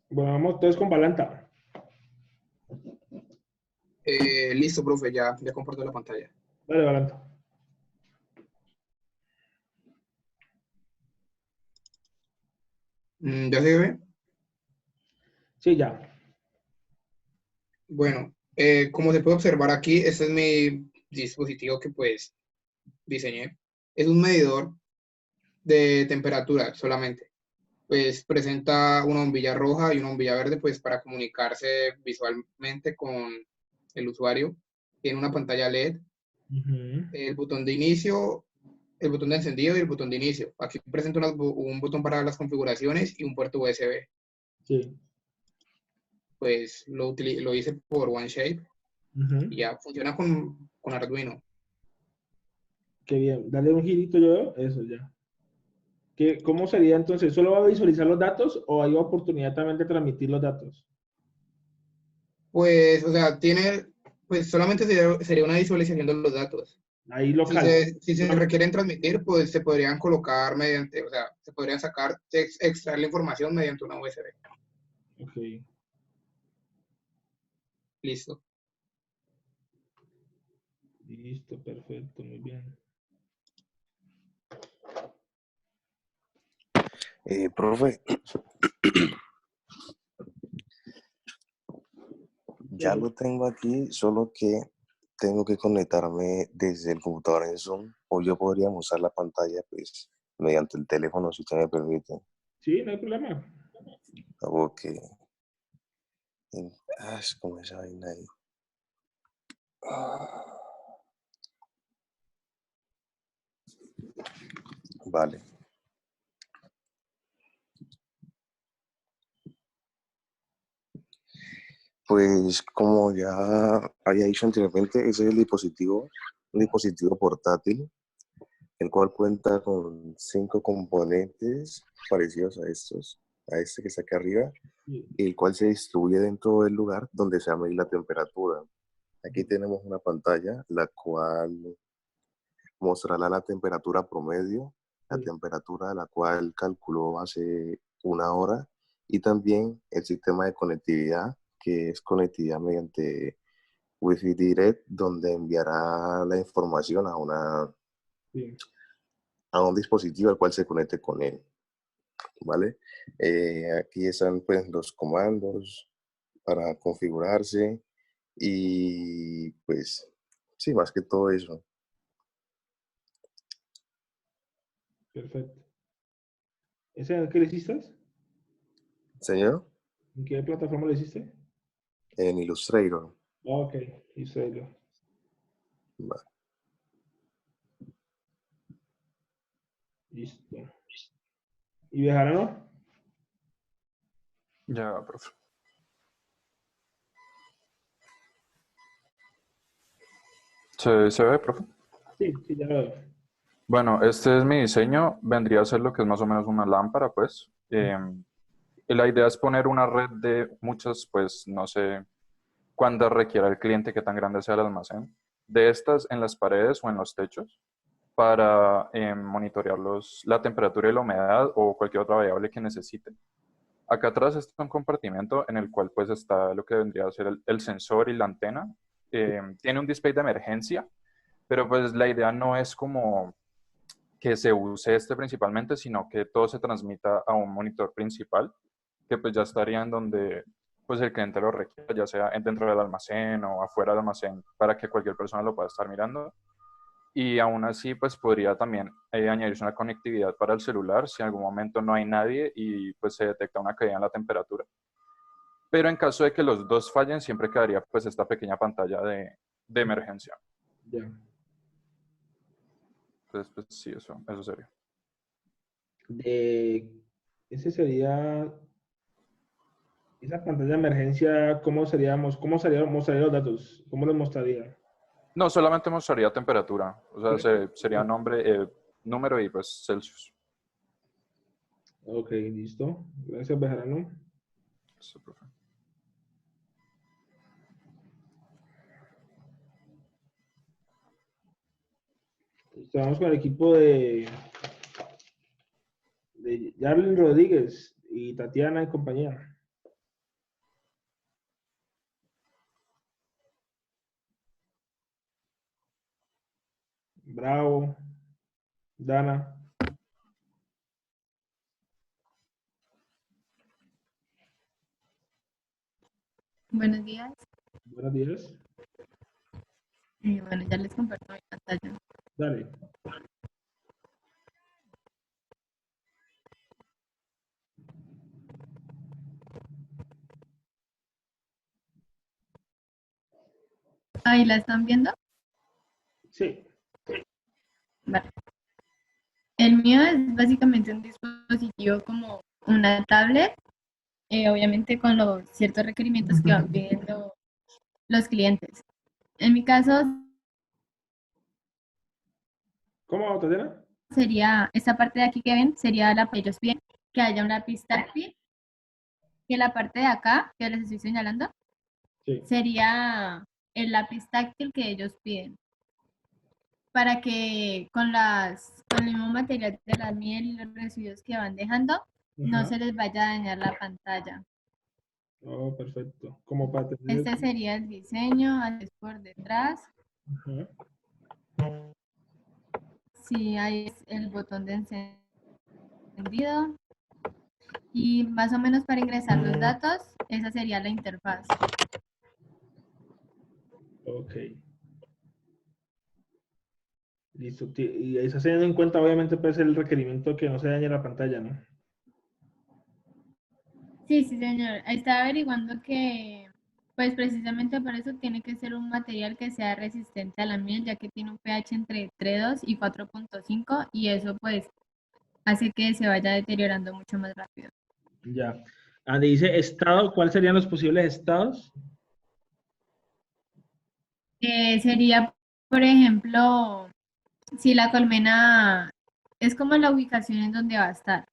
Bueno, vamos todos con Valanta. Listo, profe, ya comparto la pantalla. Dale, Valanta. ¿Ya se ve? Sí, ya. Bueno, como se puede observar aquí, este es mi dispositivo que pues diseñé. Es un medidor de temperatura solamente. Pues presenta una bombilla roja y una bombilla verde pues para comunicarse visualmente con el usuario. Tiene una pantalla LED, el botón de inicio, el botón de encendido y el botón de inicio. Aquí presenta un botón para las configuraciones y un puerto USB. Sí. Pues lo hice por OneShape y ya funciona con Arduino. Qué bien. Dale un girito yo. Eso ya. ¿Cómo sería entonces? ¿Solo va a visualizar los datos o hay oportunidad también de transmitir los datos? Pues, o sea, pues solamente sería una visualización de los datos. Ahí local. Si se requieren transmitir, pues se podrían colocar mediante, o sea, se podrían extraer la información mediante una USB. Ok. Listo. Listo, perfecto, muy bien. Profe, ya lo tengo aquí, solo que tengo que conectarme desde el computador en Zoom, o yo podría usar la pantalla pues mediante el teléfono si usted me permite. Sí, no hay problema. Ok. Es como esa vaina ahí. Vale. Pues como ya había dicho anteriormente, ese es el dispositivo, un dispositivo portátil, el cual cuenta con 5 componentes parecidos a este que está aquí arriba, el cual se distribuye dentro del lugar donde se va a medir la temperatura. Aquí tenemos una pantalla, la cual mostrará la temperatura promedio, la temperatura a la cual calculó hace una hora, y también el sistema de conectividad, que es conectividad mediante Wi-Fi Direct, donde enviará la información a un dispositivo al cual se conecte con él. ¿Vale? Aquí están pues los comandos para configurarse y pues sí, más que todo eso. Perfecto. ¿Ese en qué le hiciste? Señor, ¿En qué plataforma lo hiciste? en Illustrator. Ok, Illustrator. Vale. Listo. ¿Y Bejarano? Ya, profe. ¿Se ve, profe? Sí, sí, ya lo veo. Bueno, este es mi diseño. Vendría a ser lo que es más o menos una lámpara, pues. Y la idea es poner una red de muchas, pues, no sé cuántas requiera el cliente, qué tan grande sea el almacén, de estas en las paredes o en los techos para monitorear la temperatura y la humedad o cualquier otra variable que necesite. Acá atrás está un compartimento en el cual pues está lo que vendría a ser el sensor y la antena. Tiene un display de emergencia, pero pues la idea no es como que se use este principalmente, sino que todo se transmita a un monitor principal, que pues ya estaría en donde pues el cliente lo requiera, ya sea dentro del almacén o afuera del almacén, para que cualquier persona lo pueda estar mirando. Y aún así, pues podría también añadirse una conectividad para el celular si en algún momento no hay nadie y pues se detecta una caída en la temperatura. Pero en caso de que los dos fallen, siempre quedaría pues esta pequeña pantalla de emergencia. Ya. Entonces, pues sí, eso sería. Ese sería, esa pantalla de emergencia, cómo mostraría los datos? ¿Cómo los mostraría? No, solamente mostraría temperatura. O sea, sería nombre, número y pues Celsius. Ok, listo. Gracias, Bejarano. Sí, profe. Estamos con el equipo de Jarlin Rodríguez y Tatiana y compañía. Bravo. Dana. Buenos días. Buenos días. Bueno, ya les comparto mi pantalla. Dale. Ahí la están viendo. Sí. Vale. El mío es básicamente un dispositivo como una tablet, obviamente con los ciertos requerimientos que van pidiendo los clientes. En mi caso ¿Cómo, Tatiana? sería, esta parte de aquí que ven, sería la que ellos piden, que haya una pista táctil, que la parte de acá, que les estoy señalando, Sí. sería el lápiz táctil que ellos piden, para que con el mismo material de la miel y los residuos que van dejando, no Ajá. se les vaya a dañar la pantalla. Oh, perfecto. Como para tener... Este sería el diseño, así es por detrás. Ajá. Sí, ahí es el botón de encendido. Y más o menos para ingresar los datos, esa sería la interfaz. Ok. Listo. Y ahí está teniendo en cuenta, obviamente, pues el requerimiento que no se dañe la pantalla, ¿no? Sí, sí, señor. Estaba averiguando que, pues precisamente por eso tiene que ser un material que sea resistente a la miel, ya que tiene un pH entre 3.2 y 4.5 y eso pues hace que se vaya deteriorando mucho más rápido. Ya. Donde dice estado, ¿cuáles serían los posibles estados? Sería, por ejemplo, si la colmena es como la ubicación en donde va a estar.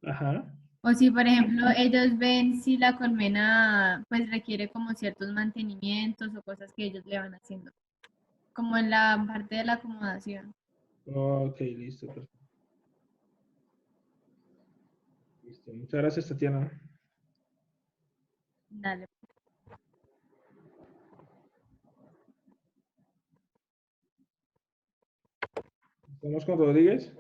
Ajá. O si, por ejemplo, ellos ven si la colmena pues requiere como ciertos mantenimientos o cosas que ellos le van haciendo, como en la parte de la acomodación. Ok, listo. Perfecto. Listo. Muchas gracias, Tatiana. Dale. ¿Estamos con Rodríguez?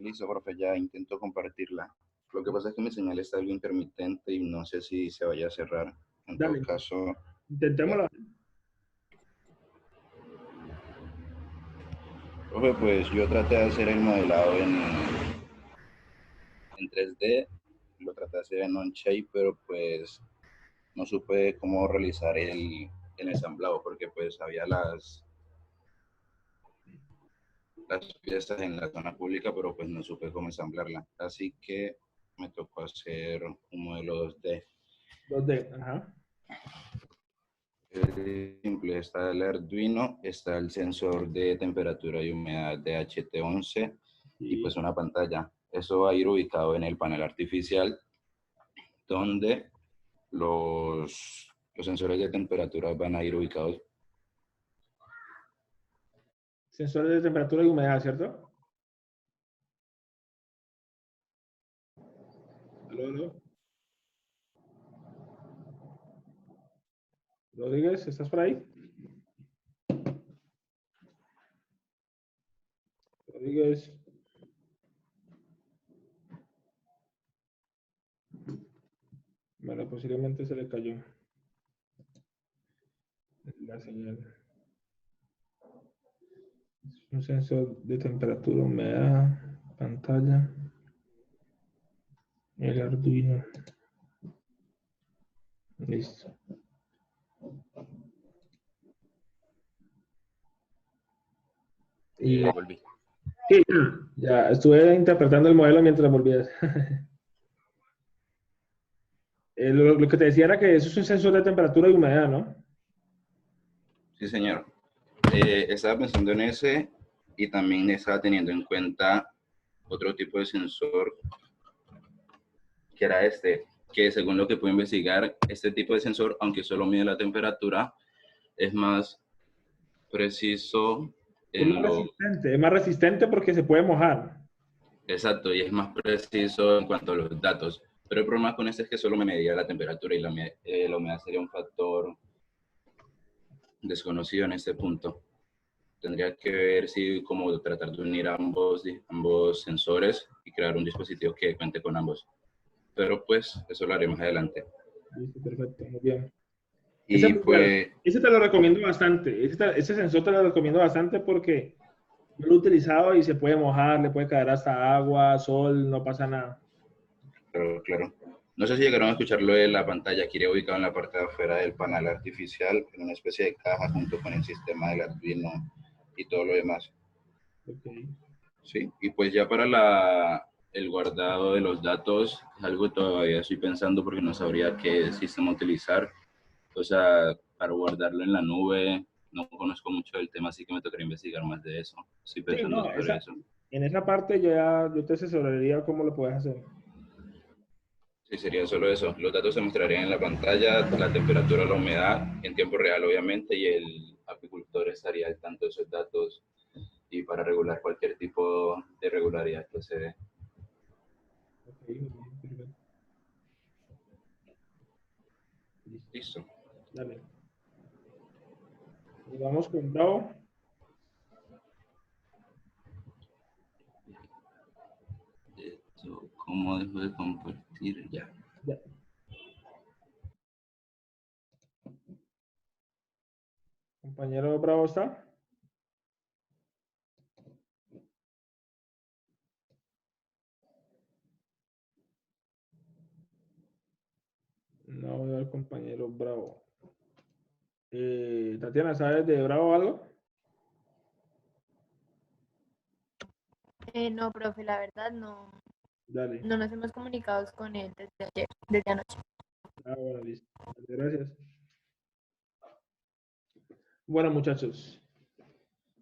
Listo, profe, ya intento compartirla. Lo que pasa es que mi señal está algo intermitente y no sé si se vaya a cerrar. En Dale. todo caso, Intentémoslo. Profe, pues yo traté de hacer el modelado en 3D, lo traté de hacer en Onshape, pero pues no supe cómo realizar el ensamblado, porque pues había las piezas en la zona pública, pero pues no supe cómo ensamblarla. Así que me tocó hacer un modelo 2D. 2D, ajá. Simple, está el Arduino, está el sensor de temperatura y humedad de HT11 y pues una pantalla. Eso va a ir ubicado en el panel artificial, donde los sensores de temperatura van a ir ubicados. Sensores de temperatura y humedad, ¿cierto? ¿Aló, aló? Rodríguez, ¿estás por ahí? Rodríguez. Bueno, posiblemente se le cayó la señal. Un sensor de temperatura, humedad, pantalla, el Arduino. Listo. Y Volví. sí, ya estuve interpretando el modelo mientras volvías. Lo que te decía era que eso es un sensor de temperatura y humedad, ¿no? Sí, señor. Estaba pensando en ese y también estaba teniendo en cuenta otro tipo de sensor que era que según lo que puedo investigar, este tipo de sensor, aunque solo mide la temperatura, es más preciso en lo... Es más resistente porque se puede mojar. Exacto, y es más preciso en cuanto a los datos. Pero el problema con este es que solo me medía la temperatura y la humedad sería un factor desconocido en este punto. Tendría que ver si cómo tratar de unir ambos sensores y crear un dispositivo que cuente con ambos. Pero pues eso lo haré más adelante. Listo, perfecto, muy bien. Y pues... Ese te lo recomiendo bastante. Ese sensor te lo recomiendo bastante porque yo lo he utilizado y se puede mojar, le puede caer hasta agua, sol, no pasa nada. Claro, claro. No sé si llegaron a escucharlo de la pantalla, aquí iría ubicado en la parte de afuera del panel artificial, en una especie de caja junto con el sistema del Arduino y todo lo demás. Okay. Sí, y pues ya para el guardado de los datos, es algo que todavía estoy pensando porque no sabría qué sistema utilizar. O sea, para guardarlo en la nube, no conozco mucho del tema, así que me tocaría investigar más de eso. Estoy pensando sobre eso. En esa parte yo te asesoraría cómo lo puedes hacer. Sí, sería solo eso. Los datos se mostrarían en la pantalla, la temperatura, la humedad, en tiempo real obviamente, y el apicultor estaría al tanto de esos datos y para regular cualquier tipo de irregularidad que se dé. Okay, perfecto. Listo. Dale. Y vamos con Bravo. ¿Cómo dejo de compartir? Ya. Compañero Bravo, ¿está? No veo al compañero Bravo. Tatiana, ¿sabes de Bravo algo? No, profe, la verdad no. Dale. No nos hemos comunicado con él desde ayer, desde anoche. Ah, bueno, listo. Gracias. Bueno, muchachos.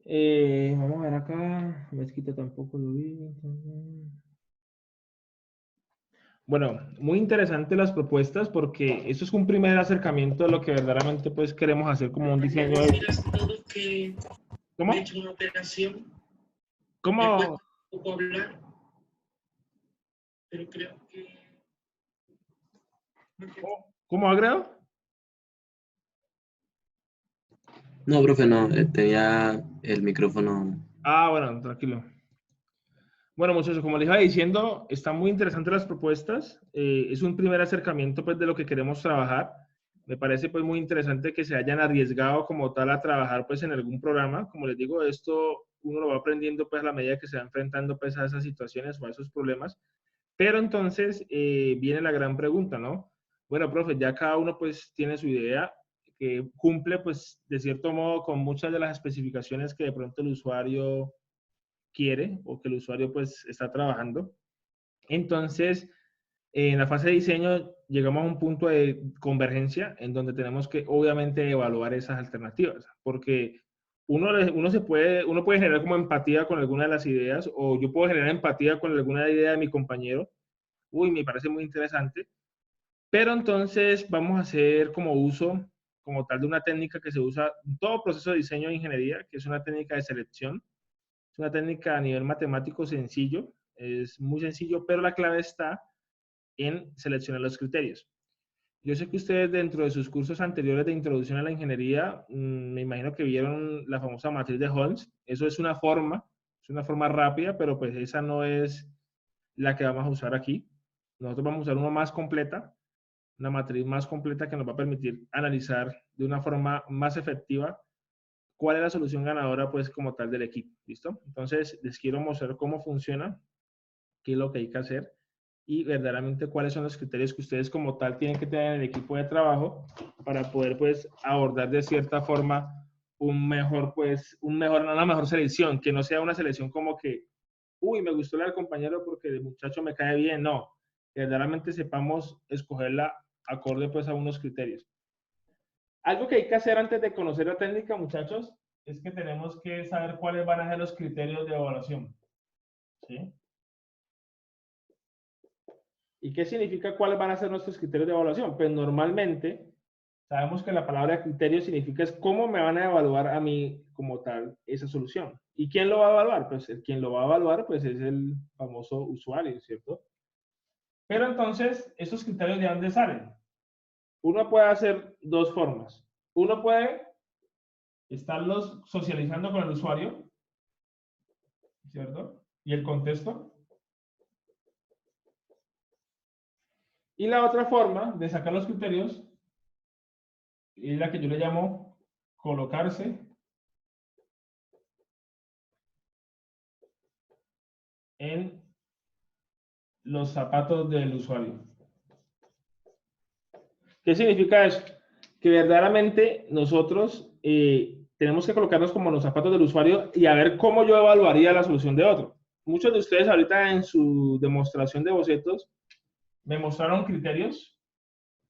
Vamos a ver acá. Mezquita tampoco lo vi. Bueno, muy interesante las propuestas porque eso es un primer acercamiento a lo que verdaderamente pues queremos hacer como un diseño de... ¿Cómo? He hecho una operación. ¿Cómo? Me cuesta un poco hablar, pero creo que... ¿Cómo agrego? No, profe, no, tenía el micrófono. Ah, bueno, tranquilo. Bueno, muchachos, como les iba diciendo, están muy interesantes las propuestas. Es un primer acercamiento pues de lo que queremos trabajar. Me parece pues muy interesante que se hayan arriesgado como tal a trabajar pues en algún programa. Como les digo, esto uno lo va aprendiendo pues a la medida que se va enfrentando pues a esas situaciones o a esos problemas. Pero entonces viene la gran pregunta, ¿no? Bueno, profe, ya cada uno pues tiene su idea que cumple pues de cierto modo con muchas de las especificaciones que de pronto el usuario quiere o que el usuario pues está trabajando. Entonces, en la fase de diseño llegamos a un punto de convergencia en donde tenemos que obviamente evaluar esas alternativas, porque uno puede generar como empatía con alguna de las ideas, o yo puedo generar empatía con alguna idea de mi compañero. Uy, me parece muy interesante, pero entonces vamos a hacer como uso como tal de una técnica que se usa en todo proceso de diseño de ingeniería, que es una técnica de selección. Es una técnica a nivel matemático sencillo, es muy sencillo, pero la clave está en seleccionar los criterios. Yo sé que ustedes dentro de sus cursos anteriores de introducción a la ingeniería, me imagino que vieron la famosa matriz de Holmes. Eso es una forma rápida, pero pues esa no es la que vamos a usar aquí. Nosotros vamos a usar una matriz más completa que nos va a permitir analizar de una forma más efectiva cuál es la solución ganadora pues como tal del equipo. ¿Listo? Entonces les quiero mostrar cómo funciona, qué es lo que hay que hacer y verdaderamente cuáles son los criterios que ustedes como tal tienen que tener en el equipo de trabajo para poder pues abordar de cierta forma una mejor selección, que no sea una selección como que, uy, me gustó la del compañero porque el muchacho me cae bien. No, que verdaderamente sepamos escogerla acorde pues a unos criterios. Algo que hay que hacer antes de conocer la técnica, muchachos, es que tenemos que saber cuáles van a ser los criterios de evaluación. ¿Sí? ¿Y qué significa cuáles van a ser nuestros criterios de evaluación? Pues normalmente sabemos que la palabra criterio significa es cómo me van a evaluar a mí como tal esa solución. ¿Y quién lo va a evaluar? Pues quien lo va a evaluar pues es el famoso usuario, ¿cierto? Pero entonces, ¿esos criterios de dónde salen? Uno puede hacer dos formas. Uno puede estarlos socializando con el usuario, ¿cierto? Y el contexto. Y la otra forma de sacar los criterios es la que yo le llamo colocarse en los zapatos del usuario. ¿Qué significa eso? Que verdaderamente nosotros tenemos que colocarnos como los zapatos del usuario y a ver cómo yo evaluaría la solución de otro. Muchos de ustedes ahorita en su demostración de bocetos me mostraron criterios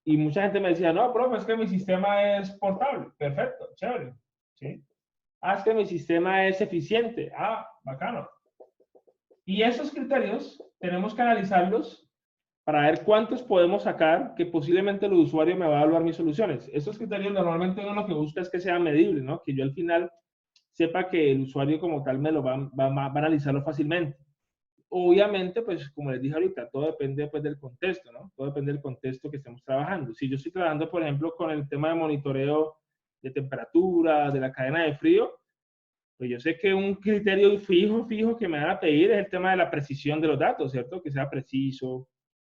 y mucha gente me decía, no, profe, es que mi sistema es portable. Perfecto, chévere. ¿Sí? Ah, es que mi sistema es eficiente. Ah, bacano. Y esos criterios tenemos que analizarlos para ver cuántos podemos sacar que posiblemente el usuario me va a evaluar mis soluciones. Esos criterios normalmente uno lo que busca es que sea medible, ¿no? Que yo al final sepa que el usuario como tal me lo va a analizarlo fácilmente. Obviamente, pues como les dije ahorita, todo depende pues, del contexto, ¿no? Todo depende del contexto que estemos trabajando. Si yo estoy trabajando, por ejemplo, con el tema de monitoreo de temperatura, de la cadena de frío, pues yo sé que un criterio fijo que me van a pedir es el tema de la precisión de los datos, ¿cierto? Que sea preciso,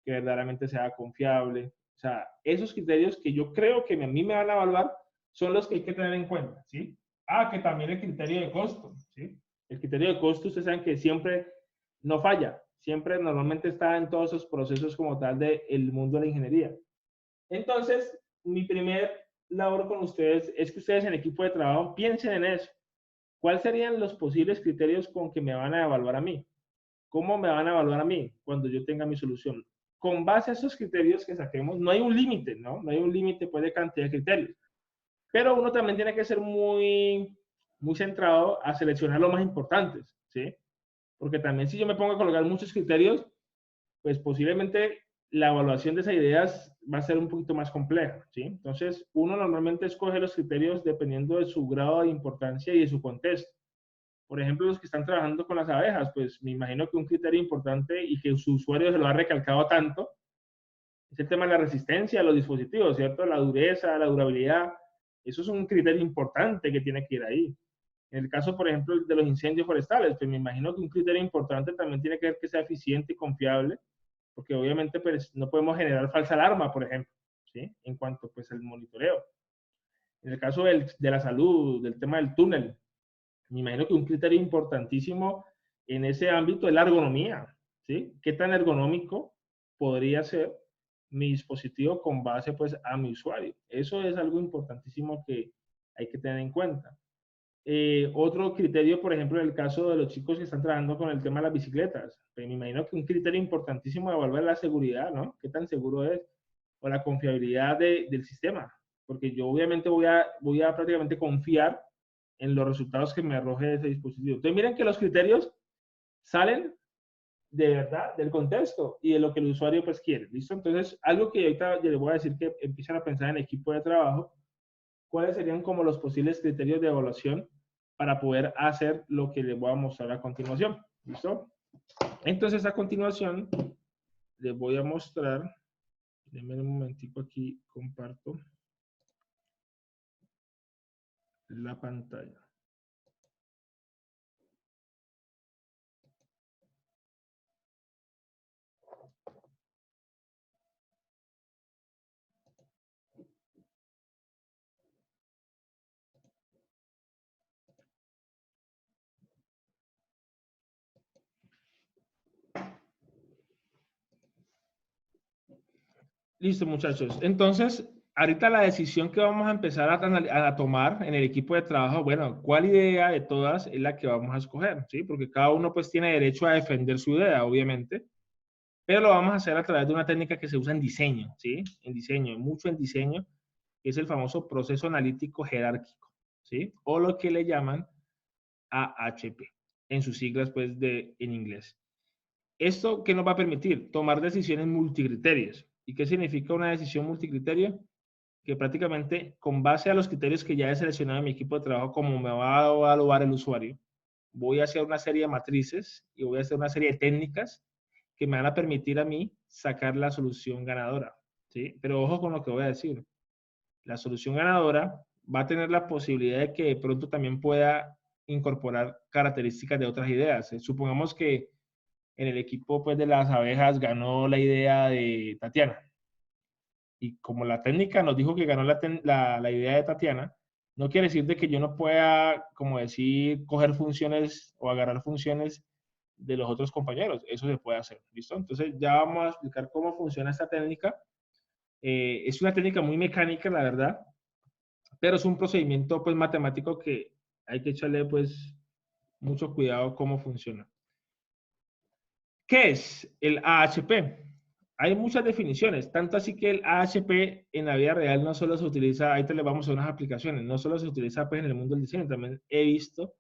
que verdaderamente sea confiable. O sea, esos criterios que yo creo que a mí me van a evaluar son los que hay que tener en cuenta, ¿sí? Ah, que también el criterio de costo, ¿sí? El criterio de costo, ustedes saben que siempre no falla, siempre normalmente está en todos esos procesos como tal del mundo de la ingeniería. Entonces, mi primer labor con ustedes es que ustedes en equipo de trabajo piensen en eso. ¿Cuáles serían los posibles criterios con que me van a evaluar a mí? ¿Cómo me van a evaluar a mí cuando yo tenga mi solución? Con base a esos criterios que saquemos, no hay un límite, ¿no? No hay un límite pues, de cantidad de criterios. Pero uno también tiene que ser muy centrado a seleccionar los más importantes, ¿sí? Porque también si yo me pongo a colocar muchos criterios, pues posiblemente la evaluación de esas ideas va a ser un poquito más compleja, ¿sí? Entonces, uno normalmente escoge los criterios dependiendo de su grado de importancia y de su contexto. Por ejemplo, los que están trabajando con las abejas, pues me imagino que un criterio importante y que su usuario se lo ha recalcado tanto es el tema de la resistencia a los dispositivos, ¿cierto? La dureza, la durabilidad, eso es un criterio importante que tiene que ir ahí. En el caso, por ejemplo, de los incendios forestales, pues me imagino que un criterio importante también tiene que ver que sea eficiente y confiable, porque obviamente pues, no podemos generar falsa alarma, por ejemplo, ¿sí? En cuanto pues al monitoreo. En el caso de la salud, del tema del túnel, Me imagino que un criterio importantísimo en ese ámbito es la ergonomía, ¿sí? ¿Qué tan ergonómico podría ser mi dispositivo con base pues a mi usuario? Eso es algo importantísimo que hay que tener en cuenta. Otro criterio, por ejemplo, en el caso de los chicos que están trabajando con el tema de las bicicletas, pues me imagino que un criterio importantísimo de evaluar la seguridad, ¿no? ¿Qué tan seguro es? O la confiabilidad del sistema, porque yo obviamente voy a prácticamente confiar en los resultados que me arroje ese dispositivo. Entonces miren que los criterios salen de verdad del contexto y de lo que el usuario pues quiere, ¿listo? Entonces algo que ahorita les voy a decir que empiezan a pensar en equipo de trabajo, cuáles serían como los posibles criterios de evaluación para poder hacer lo que les voy a mostrar a continuación, ¿listo? Entonces a continuación les voy a mostrar, denme un momentico aquí, comparto la pantalla. Listo, muchachos. Entonces, ahorita la decisión que vamos a empezar a tomar en el equipo de trabajo, bueno, ¿cuál idea de todas es la que vamos a escoger? ¿Sí? Porque cada uno pues tiene derecho a defender su idea, obviamente, pero lo vamos a hacer a través de una técnica que se usa en diseño, ¿sí? En diseño, mucho en diseño, que es el famoso proceso analítico jerárquico, ¿sí? O lo que le llaman AHP, en sus siglas pues en inglés. ¿Esto qué nos va a permitir? Tomar decisiones multicriterios. ¿Y qué significa una decisión multicriterio? Que prácticamente con base a los criterios que ya he seleccionado en mi equipo de trabajo, como me va a evaluar el usuario, voy a hacer una serie de matrices y voy a hacer una serie de técnicas que me van a permitir a mí sacar la solución ganadora, ¿sí? Pero ojo con lo que voy a decir. La solución ganadora va a tener la posibilidad de que de pronto también pueda incorporar características de otras ideas. Supongamos que en el equipo pues, de las abejas ganó la idea de Tatiana. Y como la técnica nos dijo que ganó la idea de Tatiana, no quiere decir de que yo no pueda, como decir, coger funciones o agarrar funciones de los otros compañeros. Eso se puede hacer, ¿listo? Entonces ya vamos a explicar cómo funciona esta técnica. Es una técnica muy mecánica, la verdad, pero es un procedimiento pues matemático que hay que echarle pues mucho cuidado cómo funciona. ¿Qué es el AHP? Hay muchas definiciones, tanto así que el AHP en la vida real no solo se utiliza, ahí te le vamos a unas aplicaciones, no solo se utiliza pues en el mundo del diseño, también he visto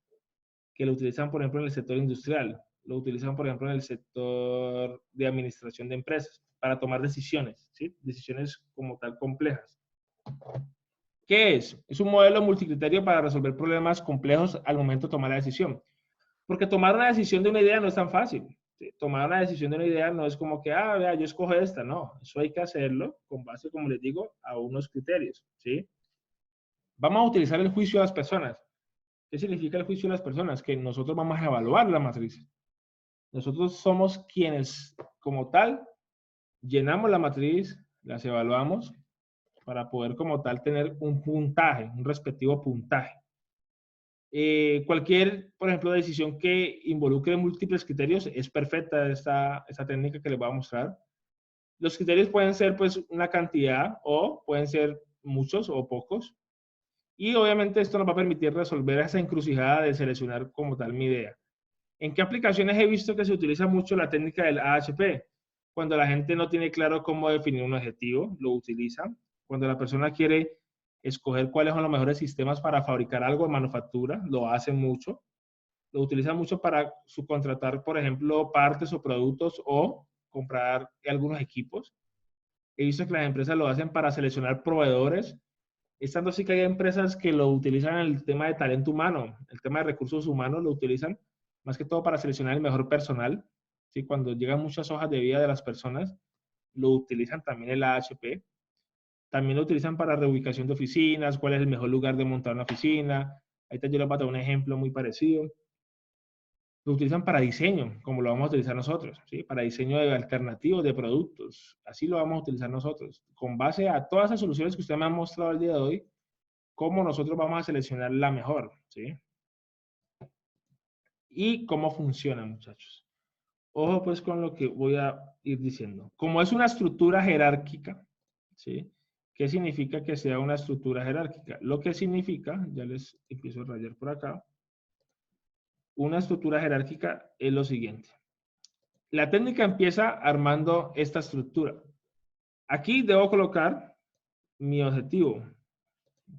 que lo utilizan, por ejemplo, en el sector industrial, lo utilizan, por ejemplo, en el sector de administración de empresas, para tomar decisiones, ¿sí? Decisiones como tal complejas. ¿Qué es? Es un modelo multicriterio para resolver problemas complejos al momento de tomar la decisión. Porque tomar una decisión de una idea no es tan fácil. ¿Sí? Tomar una decisión de una idea no es como que, vea, yo escojo esta. No, eso hay que hacerlo con base, como les digo, a unos criterios. ¿Sí? Vamos a utilizar el juicio de las personas. ¿Qué significa el juicio de las personas? Que nosotros vamos a evaluar la matriz. Nosotros somos quienes, como tal, llenamos la matriz, las evaluamos para poder, como tal, tener un puntaje, un respectivo puntaje. Cualquier, por ejemplo, decisión que involucre múltiples criterios es perfecta esta técnica que les voy a mostrar. Los criterios pueden ser pues una cantidad o pueden ser muchos o pocos. Y obviamente esto nos va a permitir resolver esa encrucijada de seleccionar como tal mi idea. ¿En qué aplicaciones he visto que se utiliza mucho la técnica del AHP? Cuando la gente no tiene claro cómo definir un objetivo, lo utilizan. Cuando la persona quiere escoger cuáles son los mejores sistemas para fabricar algo en manufactura, lo hacen mucho. Lo utilizan mucho para subcontratar, por ejemplo, partes o productos o comprar algunos equipos. He visto que las empresas lo hacen para seleccionar proveedores. Estando así que hay empresas que lo utilizan en el tema de talento humano, el tema de recursos humanos lo utilizan más que todo para seleccionar el mejor personal. ¿Sí? Cuando llegan muchas hojas de vida de las personas, lo utilizan también el AHP. También lo utilizan para reubicación de oficinas, cuál es el mejor lugar de montar una oficina. Ahorita yo les voy a dar un ejemplo muy parecido. Lo utilizan para diseño, como lo vamos a utilizar nosotros, ¿sí? Para diseño de alternativos de productos. Así lo vamos a utilizar nosotros. Con base a todas esas soluciones que usted me ha mostrado el día de hoy, cómo nosotros vamos a seleccionar la mejor, ¿sí? y cómo funciona, muchachos. Ojo pues con lo que voy a ir diciendo. Como es una estructura jerárquica, ¿sí? ¿Qué significa que sea una estructura jerárquica? Lo que significa, ya les empiezo a rayar por acá, una estructura jerárquica es lo siguiente. La técnica empieza armando esta estructura. Aquí debo colocar mi objetivo,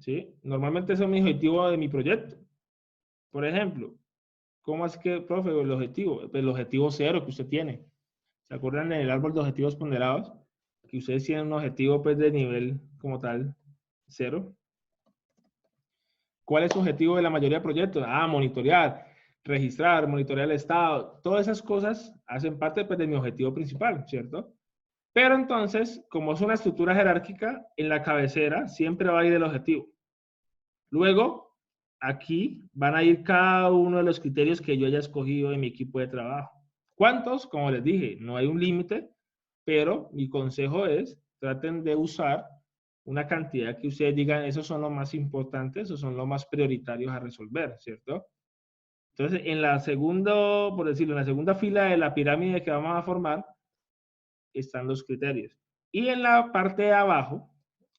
¿sí? Normalmente ese es mi objetivo de mi proyecto. Por ejemplo, ¿cómo es que, profe, el objetivo 0 que usted tiene? ¿Se acuerdan en el árbol de objetivos ponderados? Que ustedes tienen un objetivo pues, de nivel como tal 0. ¿Cuál es su objetivo de la mayoría de proyectos? Monitorear, registrar, monitorear el estado. Todas esas cosas hacen parte pues, de mi objetivo principal, ¿cierto? Pero entonces, como es una estructura jerárquica, en la cabecera siempre va a ir el objetivo. Luego, aquí van a ir cada uno de los criterios que yo haya escogido en mi equipo de trabajo. ¿Cuántos? Como les dije, no hay un límite, pero mi consejo es, traten de usar una cantidad que ustedes digan, esos son los más importantes, esos son los más prioritarios a resolver, ¿cierto? Entonces, en la segunda, por decirlo, en la segunda fila de la pirámide que vamos a formar, están los criterios. Y en la parte de abajo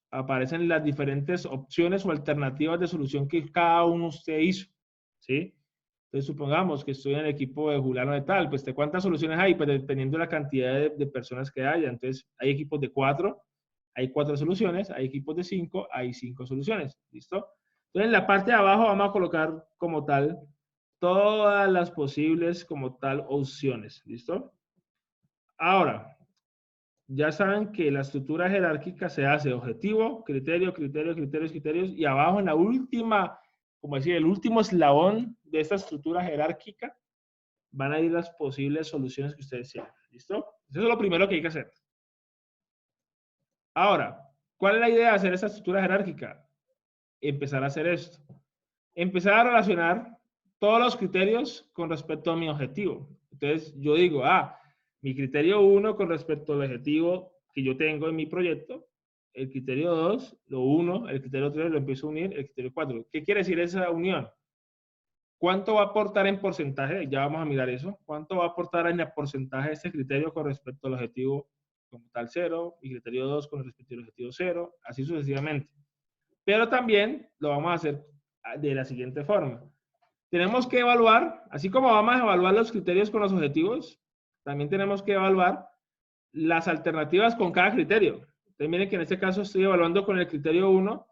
aparecen las diferentes opciones o alternativas de solución que cada uno usted hizo, ¿sí? Entonces, supongamos que estoy en el equipo de Julano de tal, pues, ¿de cuántas soluciones hay? Pues, dependiendo de la cantidad de personas que haya. Entonces, hay equipos de 4, hay 4 soluciones, hay equipos de 5, hay 5 soluciones, ¿listo? Entonces, en la parte de abajo vamos a colocar como tal todas las posibles como tal opciones, ¿listo? Ahora, ya saben que la estructura jerárquica se hace objetivo, criterio, criterio, criterios, criterios, y abajo en la última, como decir, el último eslabón de esta estructura jerárquica van a ir las posibles soluciones que ustedes tienen. ¿Listo? Eso es lo primero que hay que hacer. Ahora, ¿cuál es la idea de hacer esta estructura jerárquica? Empezar a hacer esto. Empezar a relacionar todos los criterios con respecto a mi objetivo. Entonces, yo digo, mi criterio 1 con respecto al objetivo que yo tengo en mi proyecto, el criterio 2, lo 1, el criterio 3 lo empiezo a unir, el criterio 4. ¿Qué quiere decir esa unión? ¿Cuánto va a aportar en porcentaje? Ya vamos a mirar eso. ¿Cuánto va a aportar en el porcentaje este criterio con respecto al objetivo como tal 0, y criterio 2 con respecto al objetivo 0, así sucesivamente? Pero también lo vamos a hacer de la siguiente forma. Tenemos que evaluar, así como vamos a evaluar los criterios con los objetivos, también tenemos que evaluar las alternativas con cada criterio. Entonces, miren que en este caso estoy evaluando con el criterio 1,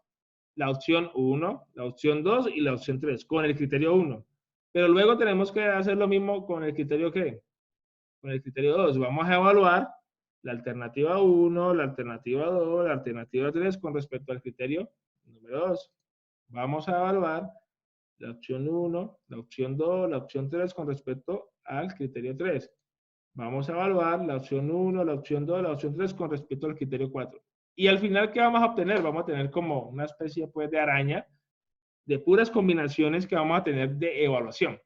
la opción 1, la opción 2 y la opción 3, con el criterio 1. Pero luego tenemos que hacer lo mismo con el criterio ¿qué? Con el criterio 2. Vamos a evaluar la alternativa 1, la alternativa 2, la alternativa 3 con respecto al criterio número 2. Vamos a evaluar la opción 1, la opción 2, la opción 3 con respecto al criterio 3. Vamos a evaluar la opción 1, la opción 2, la opción 3 con respecto al criterio 4. Y al final, ¿qué vamos a obtener? Vamos a tener como una especie pues, de araña de puras combinaciones que vamos a tener de evaluación.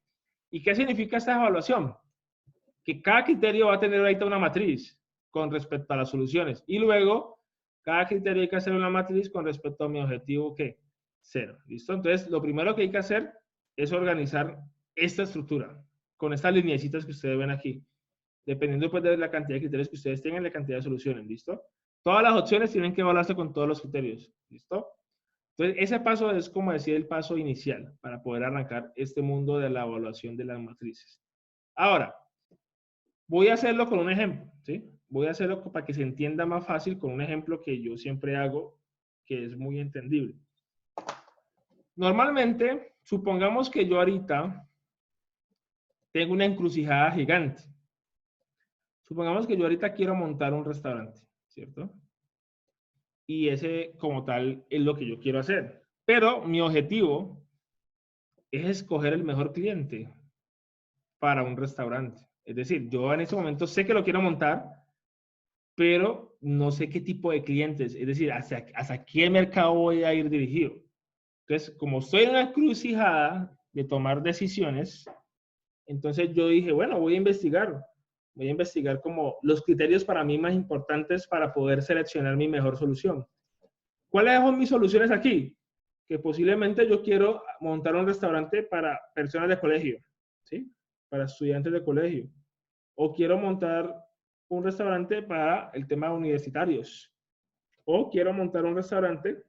¿Y qué significa esta evaluación? Que cada criterio va a tener ahorita una matriz con respecto a las soluciones. Y luego, cada criterio hay que hacer una matriz con respecto a mi objetivo, ¿qué? 0. ¿Listo? Entonces, lo primero que hay que hacer es organizar esta estructura con estas lineecitas que ustedes ven aquí. Dependiendo pues, de la cantidad de criterios que ustedes tengan, la cantidad de soluciones. ¿Listo? Todas las opciones tienen que evaluarse con todos los criterios. ¿Listo? Entonces, ese paso es como decir el paso inicial para poder arrancar este mundo de la evaluación de las matrices. Ahora, voy a hacerlo con un ejemplo, ¿sí? Voy a hacerlo para que se entienda más fácil con un ejemplo que yo siempre hago, que es muy entendible. Normalmente, supongamos que yo ahorita tengo una encrucijada gigante. Supongamos que yo ahorita quiero montar un restaurante, ¿cierto? Y ese, como tal, es lo que yo quiero hacer. Pero mi objetivo es escoger el mejor cliente para un restaurante. Es decir, yo en ese momento sé que lo quiero montar, pero no sé qué tipo de clientes, es decir, hacia qué mercado voy a ir dirigido. Entonces, como estoy en una encrucijada de tomar decisiones, entonces yo dije, bueno, voy a investigar como los criterios para mí más importantes para poder seleccionar mi mejor solución. ¿Cuáles son mis soluciones aquí? Que posiblemente yo quiero montar un restaurante para personas de colegio, ¿sí? para estudiantes de colegio. O quiero montar un restaurante para el tema de universitarios. O quiero montar un restaurante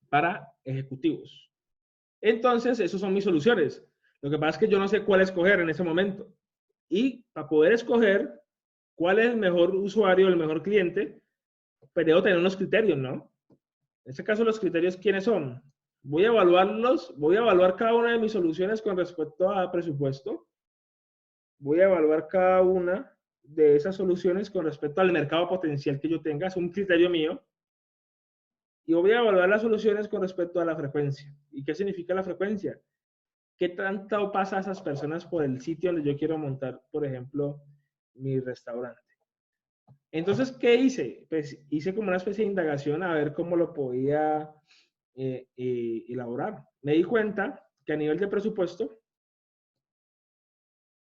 para ejecutivos. Entonces, esas son mis soluciones. Lo que pasa es que yo no sé cuál escoger en ese momento. Y para poder escoger cuál es el mejor usuario, el mejor cliente, pues debo tener unos criterios, ¿no? En este caso, los criterios, ¿quiénes son? Voy a evaluarlos, voy a evaluar cada una de mis soluciones con respecto a presupuesto. Voy a evaluar cada una de esas soluciones con respecto al mercado potencial que yo tenga. Es un criterio mío. Y voy a evaluar las soluciones con respecto a la frecuencia. ¿Y qué significa la frecuencia? ¿Qué tanto pasa a esas personas por el sitio donde yo quiero montar, por ejemplo, mi restaurante? Entonces, ¿qué hice? Pues hice como una especie de indagación a ver cómo lo podía elaborar. Me di cuenta que a nivel de presupuesto,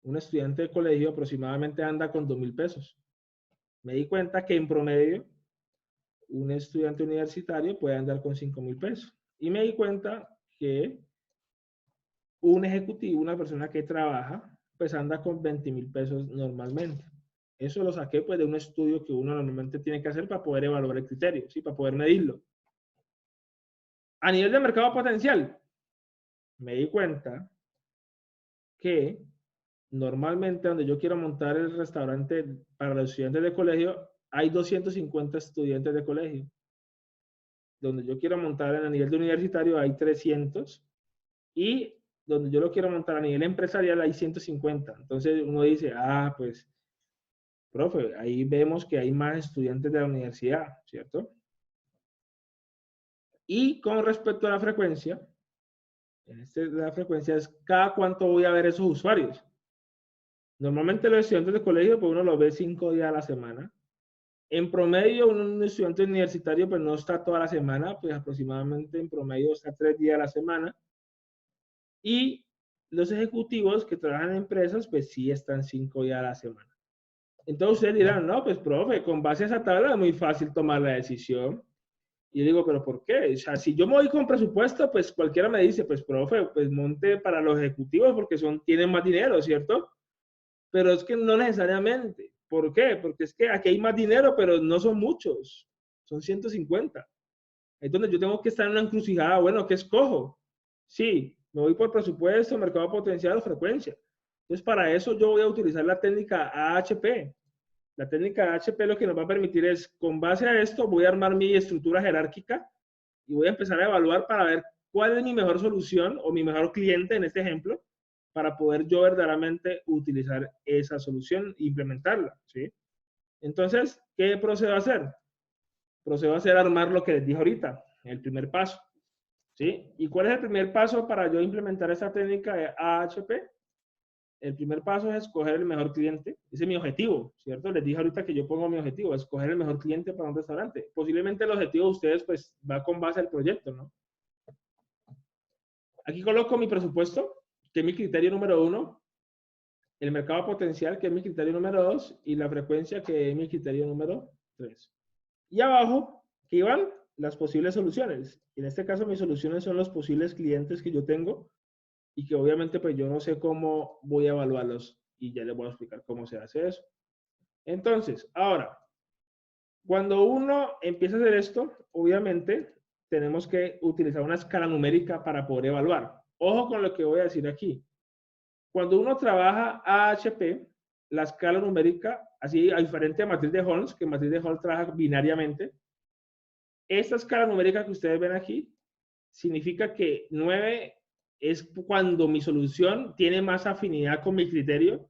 un estudiante de colegio aproximadamente anda con 2.000 pesos. Me di cuenta que en promedio, un estudiante universitario puede andar con 5.000 pesos. Y me di cuenta que un ejecutivo, una persona que trabaja, pues anda con 20.000 pesos normalmente. Eso lo saqué pues de un estudio que uno normalmente tiene que hacer para poder evaluar el criterio, ¿sí? Para poder medirlo. A nivel de mercado potencial, me di cuenta que normalmente donde yo quiero montar el restaurante para los estudiantes de colegio, hay 250 estudiantes de colegio. Donde yo quiero montar a nivel de universitario hay 300 y donde yo lo quiero montar a nivel empresarial hay 150. Entonces uno dice, ah, pues, profe, ahí vemos que hay más estudiantes de la universidad, ¿cierto? Y con respecto a la frecuencia, la frecuencia es cada cuánto voy a ver esos usuarios. Normalmente los estudiantes de colegio, pues uno los ve 5 días a la semana. En promedio, un estudiante universitario, pues no está toda la semana, pues aproximadamente en promedio está 3 días a la semana. Y los ejecutivos que trabajan en empresas, pues sí están 5 días a la semana. Entonces ustedes dirán, no, pues profe, con base a esa tabla es muy fácil tomar la decisión. Y yo digo, ¿pero por qué? O sea, si yo me voy con presupuesto, pues cualquiera me dice, pues profe, pues monte para los ejecutivos porque tienen más dinero, ¿cierto? Pero es que no necesariamente. ¿Por qué? Porque es que aquí hay más dinero, pero no son muchos. Son 150. Es donde yo tengo que estar en una encrucijada. Bueno, ¿qué escojo? Sí, me voy por presupuesto, mercado potencial o frecuencia. Entonces, para eso yo voy a utilizar la técnica AHP. La técnica AHP lo que nos va a permitir es, con base a esto, voy a armar mi estructura jerárquica y voy a empezar a evaluar para ver cuál es mi mejor solución o mi mejor cliente en este ejemplo, para poder yo verdaderamente utilizar esa solución e implementarla, ¿sí? Entonces, ¿qué procedo a hacer? Procedo a hacer armar lo que les dije ahorita, el primer paso, ¿sí? ¿Y cuál es el primer paso para yo implementar esta técnica de AHP? El primer paso es escoger el mejor cliente. Ese es mi objetivo, ¿cierto? Les dije ahorita que yo pongo mi objetivo, escoger el mejor cliente para un restaurante. Posiblemente el objetivo de ustedes, pues, va con base al proyecto, ¿no? Aquí coloco mi presupuesto, que es mi criterio número 1, el mercado potencial, que es mi criterio número 2, y la frecuencia, que es mi criterio número 3. Y abajo, que iban las posibles soluciones. En este caso, mis soluciones son los posibles clientes que yo tengo y que obviamente pues yo no sé cómo voy a evaluarlos y ya les voy a explicar cómo se hace eso. Entonces, ahora, cuando uno empieza a hacer esto, obviamente tenemos que utilizar una escala numérica para poder evaluar. Ojo con lo que voy a decir aquí. Cuando uno trabaja AHP, la escala numérica, así a diferente de matriz de Holmes, que matriz de Holmes trabaja binariamente, esta escala numérica que ustedes ven aquí significa que 9 es cuando mi solución tiene más afinidad con mi criterio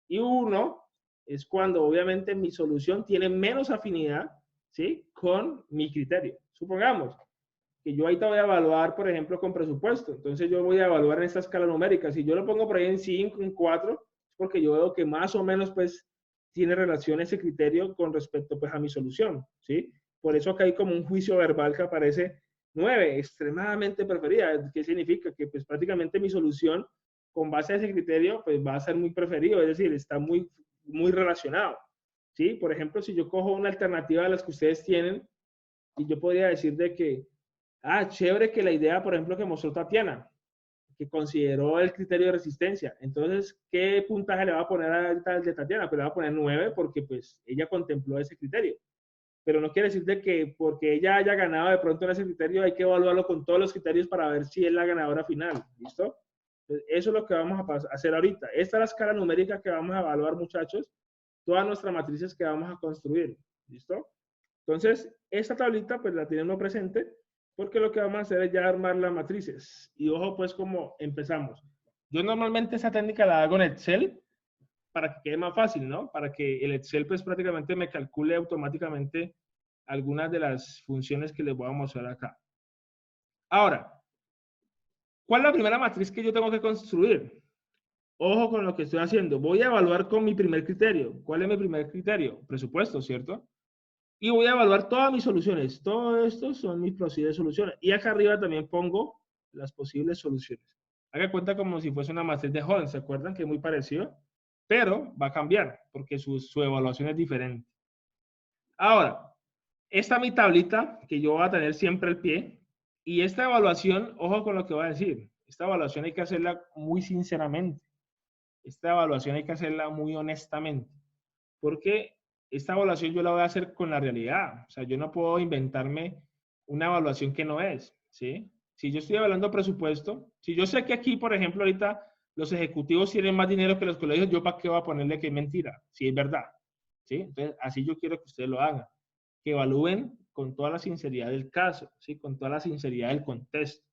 y 1 es cuando obviamente mi solución tiene menos afinidad, ¿sí?, con mi criterio. Supongamos que yo ahorita voy a evaluar, por ejemplo, con presupuesto. Entonces yo voy a evaluar en esta escala numérica. Si yo lo pongo por ahí en 5, en 4, es porque yo veo que más o menos pues tiene relación ese criterio con respecto pues a mi solución, ¿sí? Por eso acá hay como un juicio verbal que aparece 9, extremadamente preferida. ¿Qué significa? Que pues prácticamente mi solución con base a ese criterio pues va a ser muy preferido, es decir, está muy relacionado, ¿sí? Por ejemplo, si yo cojo una alternativa de las que ustedes tienen y yo podría decir de que, chévere que la idea, por ejemplo, que mostró Tatiana, que consideró el criterio de resistencia. Entonces, ¿qué puntaje le va a poner ahorita el de Tatiana? Pues le va a poner 9 porque pues ella contempló ese criterio. Pero no quiere decir de que porque ella haya ganado de pronto en ese criterio hay que evaluarlo con todos los criterios para ver si es la ganadora final. ¿Listo? Entonces, eso es lo que vamos a hacer ahorita. Esta es la escala numérica que vamos a evaluar, muchachos. Todas nuestras matrices que vamos a construir. ¿Listo? Entonces, esta tablita pues la tienen presente porque lo que vamos a hacer es ya armar las matrices. Y ojo pues cómo empezamos. Yo normalmente esa técnica la hago en Excel para que quede más fácil, ¿no? Para que el Excel pues prácticamente me calcule automáticamente algunas de las funciones que les voy a mostrar acá. Ahora, ¿cuál es la primera matriz que yo tengo que construir? Ojo con lo que estoy haciendo. Voy a evaluar con mi primer criterio. ¿Cuál es mi primer criterio? Presupuesto, ¿cierto? Y voy a evaluar todas mis soluciones. Todo esto son mis posibles soluciones. Y acá arriba también pongo las posibles soluciones. Haga cuenta como si fuese una matriz de Holmes. ¿Se acuerdan que es muy parecido? Pero va a cambiar porque su evaluación es diferente. Ahora, esta es mi tablita que yo voy a tener siempre al pie. Y esta evaluación, ojo con lo que voy a decir. Esta evaluación hay que hacerla muy sinceramente. Esta evaluación hay que hacerla muy honestamente. Porque esta evaluación yo la voy a hacer con la realidad. O sea, yo no puedo inventarme una evaluación que no es, ¿sí? Si yo estoy evaluando presupuesto, si yo sé que aquí, por ejemplo, ahorita los ejecutivos tienen más dinero que los colegios, ¿yo para qué voy a ponerle que es mentira? Si es verdad, ¿sí? Entonces, así yo quiero que ustedes lo hagan. Que evalúen con toda la sinceridad del caso, ¿sí? Con toda la sinceridad del contexto.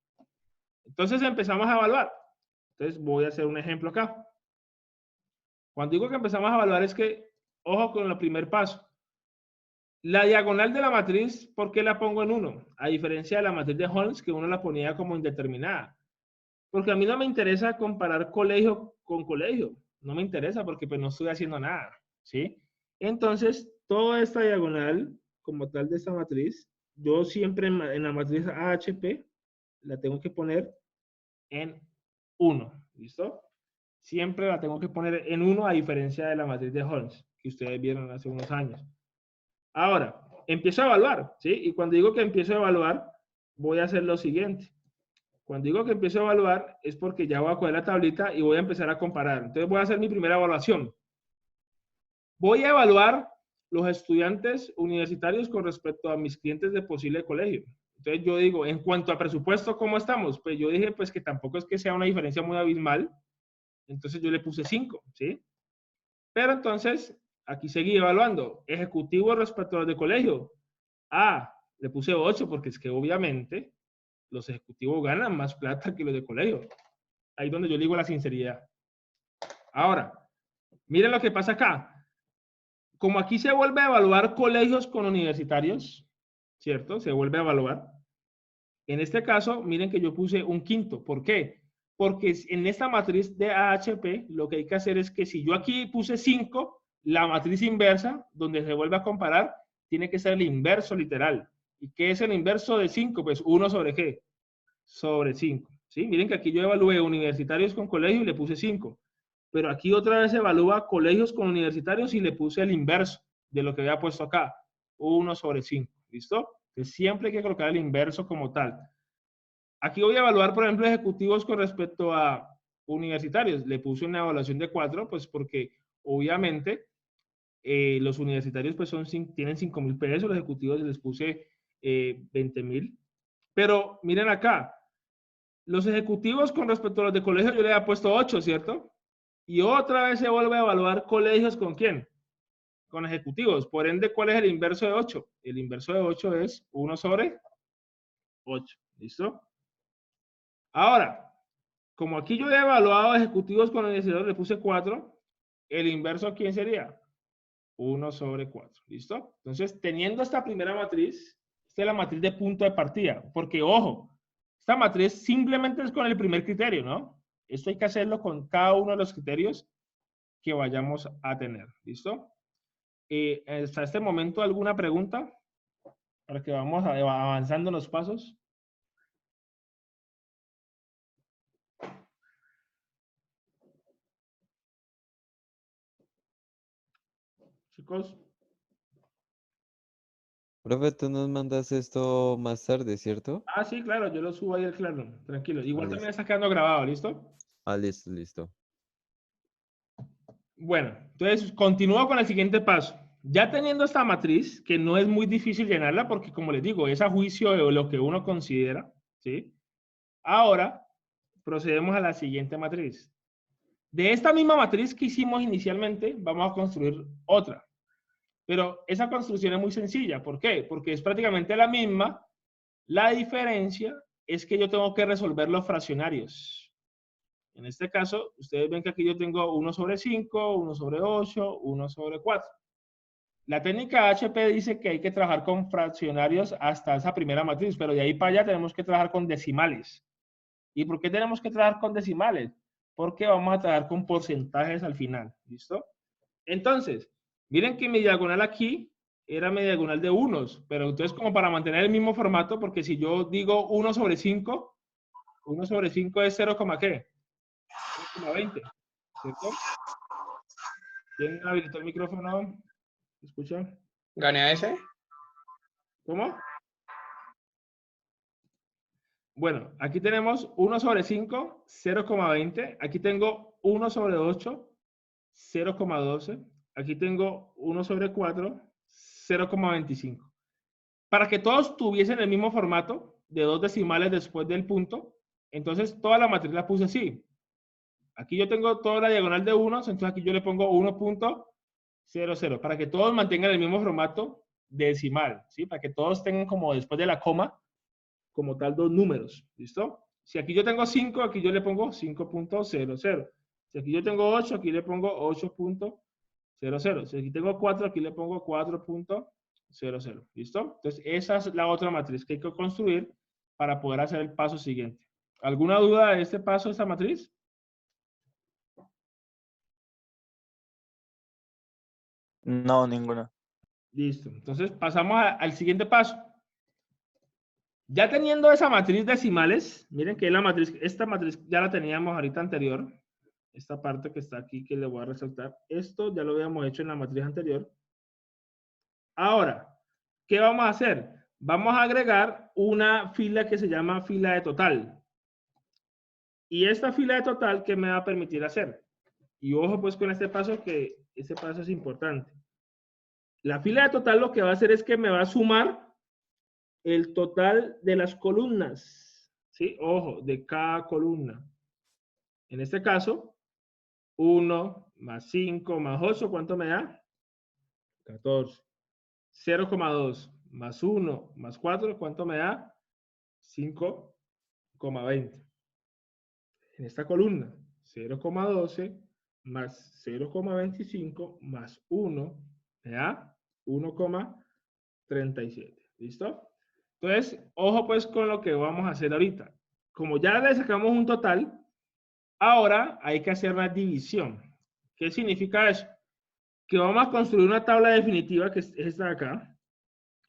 Entonces, empezamos a evaluar. Entonces, voy a hacer un ejemplo acá. Cuando digo que empezamos a evaluar es que, ojo con el primer paso. La diagonal de la matriz, ¿por qué la pongo en 1? A diferencia de la matriz de Holmes, que uno la ponía como indeterminada. Porque a mí no me interesa comparar colegio con colegio. No me interesa porque pues no estoy haciendo nada, ¿sí? Entonces, toda esta diagonal, como tal de esta matriz, yo siempre en la matriz AHP la tengo que poner en 1, ¿listo? Siempre la tengo que poner en 1 a diferencia de la matriz de Holmes, que ustedes vieron hace unos años. Ahora, empiezo a evaluar, ¿sí? Y cuando digo que empiezo a evaluar, voy a hacer lo siguiente. Cuando digo que empiezo a evaluar, es porque ya voy a coger la tablita y voy a empezar a comparar. Entonces voy a hacer mi primera evaluación. Voy a evaluar los estudiantes universitarios con respecto a mis clientes de posible colegio. Entonces yo digo, en cuanto a presupuesto, ¿cómo estamos? Pues yo dije, pues que tampoco es que sea una diferencia muy abismal. Entonces yo le puse 5, ¿sí? Pero entonces, aquí seguí evaluando. Ejecutivo respecto a los de colegio. Ah, le puse 8 porque es que obviamente los ejecutivos ganan más plata que los de colegio. Ahí es donde yo digo la sinceridad. Ahora, miren lo que pasa acá. Como aquí se vuelve a evaluar colegios con universitarios, ¿cierto? Se vuelve a evaluar. En este caso, miren que yo puse un quinto. ¿Por qué? Porque en esta matriz de AHP, lo que hay que hacer es que si yo aquí puse 5, la matriz inversa, donde se vuelve a comparar, tiene que ser el inverso literal. ¿Y qué es el inverso de 5? Pues 1 sobre qué? Sobre 5. ¿Sí? Miren que aquí yo evalué universitarios con colegios y le puse 5. Pero aquí otra vez evalúa colegios con universitarios y le puse el inverso de lo que había puesto acá. 1 sobre 5. ¿Listo? Entonces siempre hay que colocar el inverso como tal. Aquí voy a evaluar, por ejemplo, ejecutivos con respecto a universitarios. Le puse una evaluación de 4, pues porque obviamente los universitarios pues tienen 5.000 pesos, los ejecutivos les puse 20.000. Pero miren acá, los ejecutivos con respecto a los de colegio yo le había puesto 8, ¿cierto? Y otra vez se vuelve a evaluar colegios ¿con quién? Con ejecutivos. Por ende, ¿cuál es el inverso de 8? El inverso de 8 es 1 sobre 8. ¿Listo? Ahora, como aquí yo he evaluado ejecutivos con universidades, le puse 4, el inverso ¿quién sería? 1 sobre 4. ¿Listo? Entonces, teniendo esta primera matriz, esta es la matriz de punto de partida. Porque, ojo, esta matriz simplemente es con el primer criterio, ¿no? Esto hay que hacerlo con cada uno de los criterios que vayamos a tener. ¿Listo? Hasta este momento, ¿alguna pregunta? Para que vamos avanzando los pasos. Chicos. Profe, tú nos mandas esto más tarde, ¿cierto? Ah, sí, claro, yo lo subo ahí al Claro, tranquilo. Ah, Igual también listo. está quedando grabado, ¿listo? Ah, listo, listo. Bueno, entonces continúo con el siguiente paso. Ya teniendo esta matriz, que no es muy difícil llenarla, porque como les digo, es a juicio de lo que uno considera, ¿sí? Ahora procedemos a la siguiente matriz. De esta misma matriz que hicimos inicialmente, vamos a construir otra. Pero esa construcción es muy sencilla. ¿Por qué? Porque es prácticamente la misma. La diferencia es que yo tengo que resolver los fraccionarios. En este caso, ustedes ven que aquí yo tengo 1 sobre 5, 1 sobre 8, 1 sobre 4. La técnica HP dice que hay que trabajar con fraccionarios hasta esa primera matriz, pero de ahí para allá tenemos que trabajar con decimales. ¿Y por qué tenemos que trabajar con decimales? Porque vamos a trabajar con porcentajes al final. ¿Listo? Entonces, miren que mi diagonal aquí era mi diagonal de unos, pero entonces como para mantener el mismo formato, porque si yo digo 1 sobre 5, 1 sobre 5 es 0, ¿qué? 0,20, ¿cierto? ¿Quién habilitó el micrófono? ¿Escucha? ¿Gané a ese? ¿Cómo? Bueno, aquí tenemos 1 sobre 5, 0,20. Aquí tengo 1 sobre 8, 0,12. Aquí tengo 1 sobre 4, 0,25. Para que todos tuviesen el mismo formato, de 2 decimales después del punto, entonces toda la matriz la puse así. Aquí yo tengo toda la diagonal de 1, entonces aquí yo le pongo 1.00, para que todos mantengan el mismo formato decimal, ¿sí? Para que todos tengan como después de la coma, como tal, 2 números, ¿listo? Si aquí yo tengo 5, aquí yo le pongo 5.00. Si aquí yo tengo 8, aquí le pongo 8.00. Si aquí tengo 4, aquí le pongo 4.00. ¿Listo? Entonces, esa es la otra matriz que hay que construir para poder hacer el paso siguiente. ¿Alguna duda de este paso, de esta matriz? No, ninguna. Listo. Entonces, pasamos al siguiente paso. Ya teniendo esa matriz decimales, miren que la matriz, esta matriz ya la teníamos ahorita anterior. Esta parte que está aquí que le voy a resaltar. Esto ya lo habíamos hecho en la matriz anterior. Ahora, ¿qué vamos a hacer? Vamos a agregar una fila que se llama fila de total. Y esta fila de total, ¿qué me va a permitir hacer? Y ojo pues con este paso, que este paso es importante. La fila de total lo que va a hacer es que me va a sumar el total de las columnas. ¿Sí? Ojo, de cada columna. En este caso, 1 más 5 más 8, ¿cuánto me da? 14. 0,2 más 1 más 4, ¿cuánto me da? 5,20. En esta columna, 0,12 más 0,25 más 1 me da 1,37. ¿Listo? Entonces, ojo pues con lo que vamos a hacer ahorita. Como ya le sacamos un total, ahora hay que hacer una división. ¿Qué significa eso? Que vamos a construir una tabla definitiva, que es esta de acá.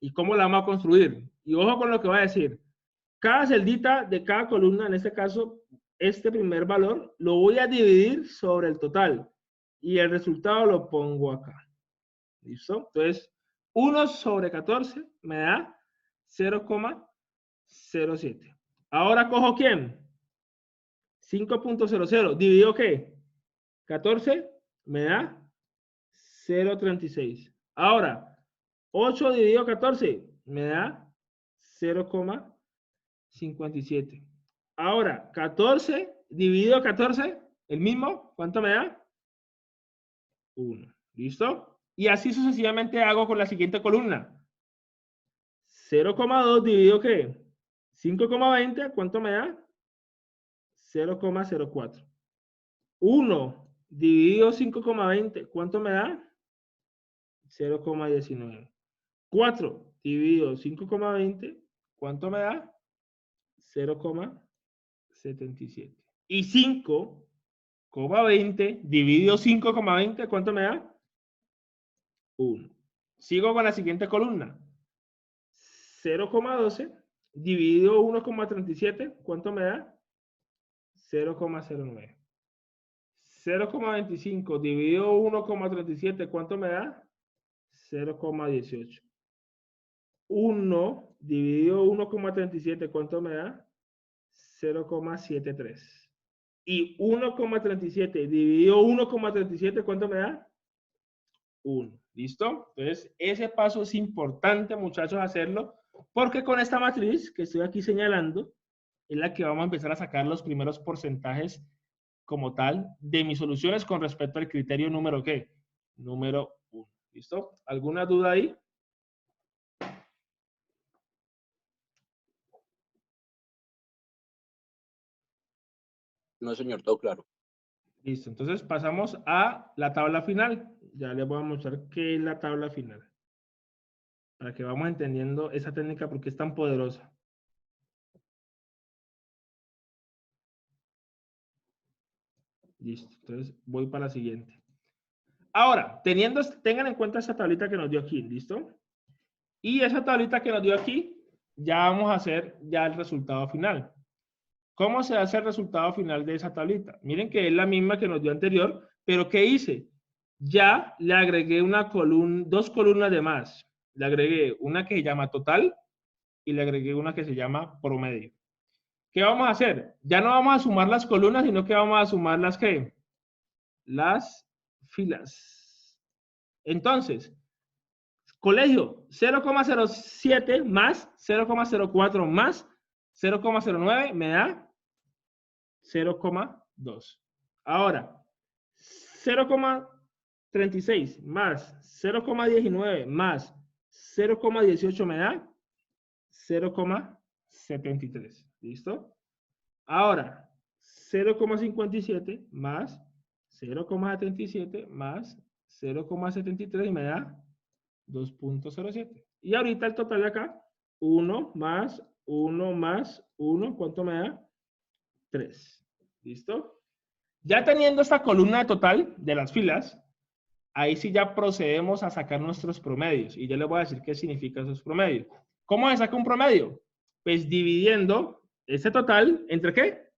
¿Y cómo la vamos a construir? Y ojo con lo que va a decir. Cada celdita de cada columna, en este caso, este primer valor, lo voy a dividir sobre el total. Y el resultado lo pongo acá. ¿Listo? Entonces, 1 sobre 14 me da 0,07. Ahora cojo ¿quién? 5.00. ¿Dividido qué? 14 me da 0,36. Ahora, 8 dividido 14 me da 0,57. Ahora, 14 dividido 14, el mismo, ¿cuánto me da? 1. ¿Listo? Y así sucesivamente hago con la siguiente columna. 0,2 dividido ¿qué? 5,20, ¿cuánto me da? 0,04. 1 dividido 5,20, ¿cuánto me da? 0,19. 4 dividido 5,20, ¿cuánto me da? 0,77. Y 5,20 dividido 5,20, ¿cuánto me da? 1. Sigo con la siguiente columna. 0,12 dividido 1,37, ¿cuánto me da? 0,09. 0,25 dividido 1,37, ¿cuánto me da? 0,18. 1 dividido 1,37, ¿cuánto me da? 0,73. Y 1,37 dividido 1,37, ¿cuánto me da? 1. ¿Listo? Entonces, ese paso es importante, muchachos, hacerlo, porque con esta matriz que estoy aquí señalando, es la que vamos a empezar a sacar los primeros porcentajes como tal de mis soluciones con respecto al criterio número ¿qué? Número 1. ¿Listo? ¿Alguna duda ahí? No, señor, todo claro. Listo, entonces pasamos a la tabla final. Ya les voy a mostrar qué es la tabla final. Para que vamos entendiendo esa técnica porque es tan poderosa. Listo, entonces voy para la siguiente. Ahora, tengan en cuenta esa tablita que nos dio aquí, ¿listo? Y esa tablita que nos dio aquí, ya vamos a hacer ya el resultado final. ¿Cómo se hace el resultado final de esa tablita? Miren que es la misma que nos dio anterior, pero ¿qué hice? Ya le agregué dos columnas de más. Le agregué una que se llama total y le agregué una que se llama promedio. ¿Qué vamos a hacer? Ya no vamos a sumar las columnas, sino que vamos a sumar las ¿qué? Las filas. Entonces, colegio, 0,07 más 0,04 más 0,09 me da 0,2. Ahora, 0,36 más 0,19 más 0,18 me da 0,73. ¿Listo? Ahora, 0,57 más 0,77 más 0,73 me da 2,07. Y ahorita el total de acá, 1 más 1 más 1, ¿cuánto me da? 3. ¿Listo? Ya teniendo esta columna de total de las filas, ahí sí ya procedemos a sacar nuestros promedios. Y yo les voy a decir qué significa esos promedios. ¿Cómo se saca un promedio? Pues dividiendo este total, ¿entre qué?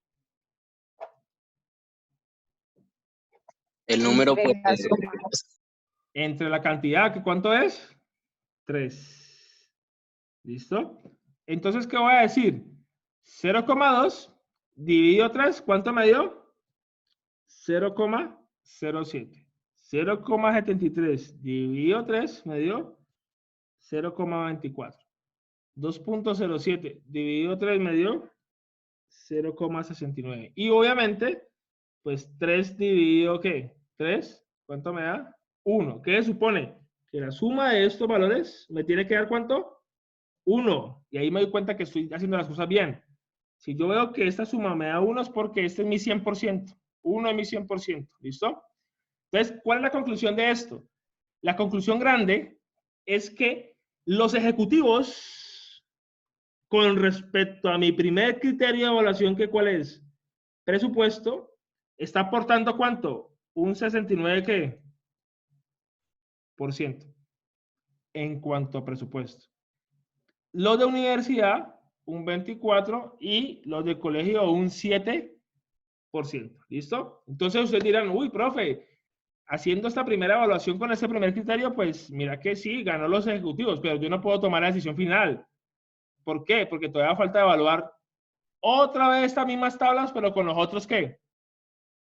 El número pues, entre la cantidad, que ¿cuánto es? 3. ¿Listo? Entonces, ¿qué voy a decir? 0,2 dividido 3, ¿cuánto me dio? 0,07. 0,73 dividido 3 me dio 0,24. 2,07 dividido 3 me dio 0,69. Y obviamente, pues 3 dividido ¿qué? 3, ¿cuánto me da? 1. ¿Qué se supone? Que la suma de estos valores me tiene que dar ¿cuánto? 1. Y ahí me doy cuenta que estoy haciendo las cosas bien. Si yo veo que esta suma me da 1 es porque este es mi 100%. 1 es mi 100%. ¿Listo? Entonces, ¿cuál es la conclusión de esto? La conclusión grande es que los ejecutivos, con respecto a mi primer criterio de evaluación, que ¿cuál es? Presupuesto, está aportando ¿cuánto? Un 69 ¿qué? % en cuanto a presupuesto. Los de universidad, un 24%, y los de colegio, un 7%. ¿Listo? Entonces ustedes dirán, uy, profe, haciendo esta primera evaluación con ese primer criterio, pues mira que sí, ganó los ejecutivos, pero yo no puedo tomar la decisión final. ¿Por qué? Porque todavía falta evaluar otra vez estas mismas tablas, pero con los otros ¿qué?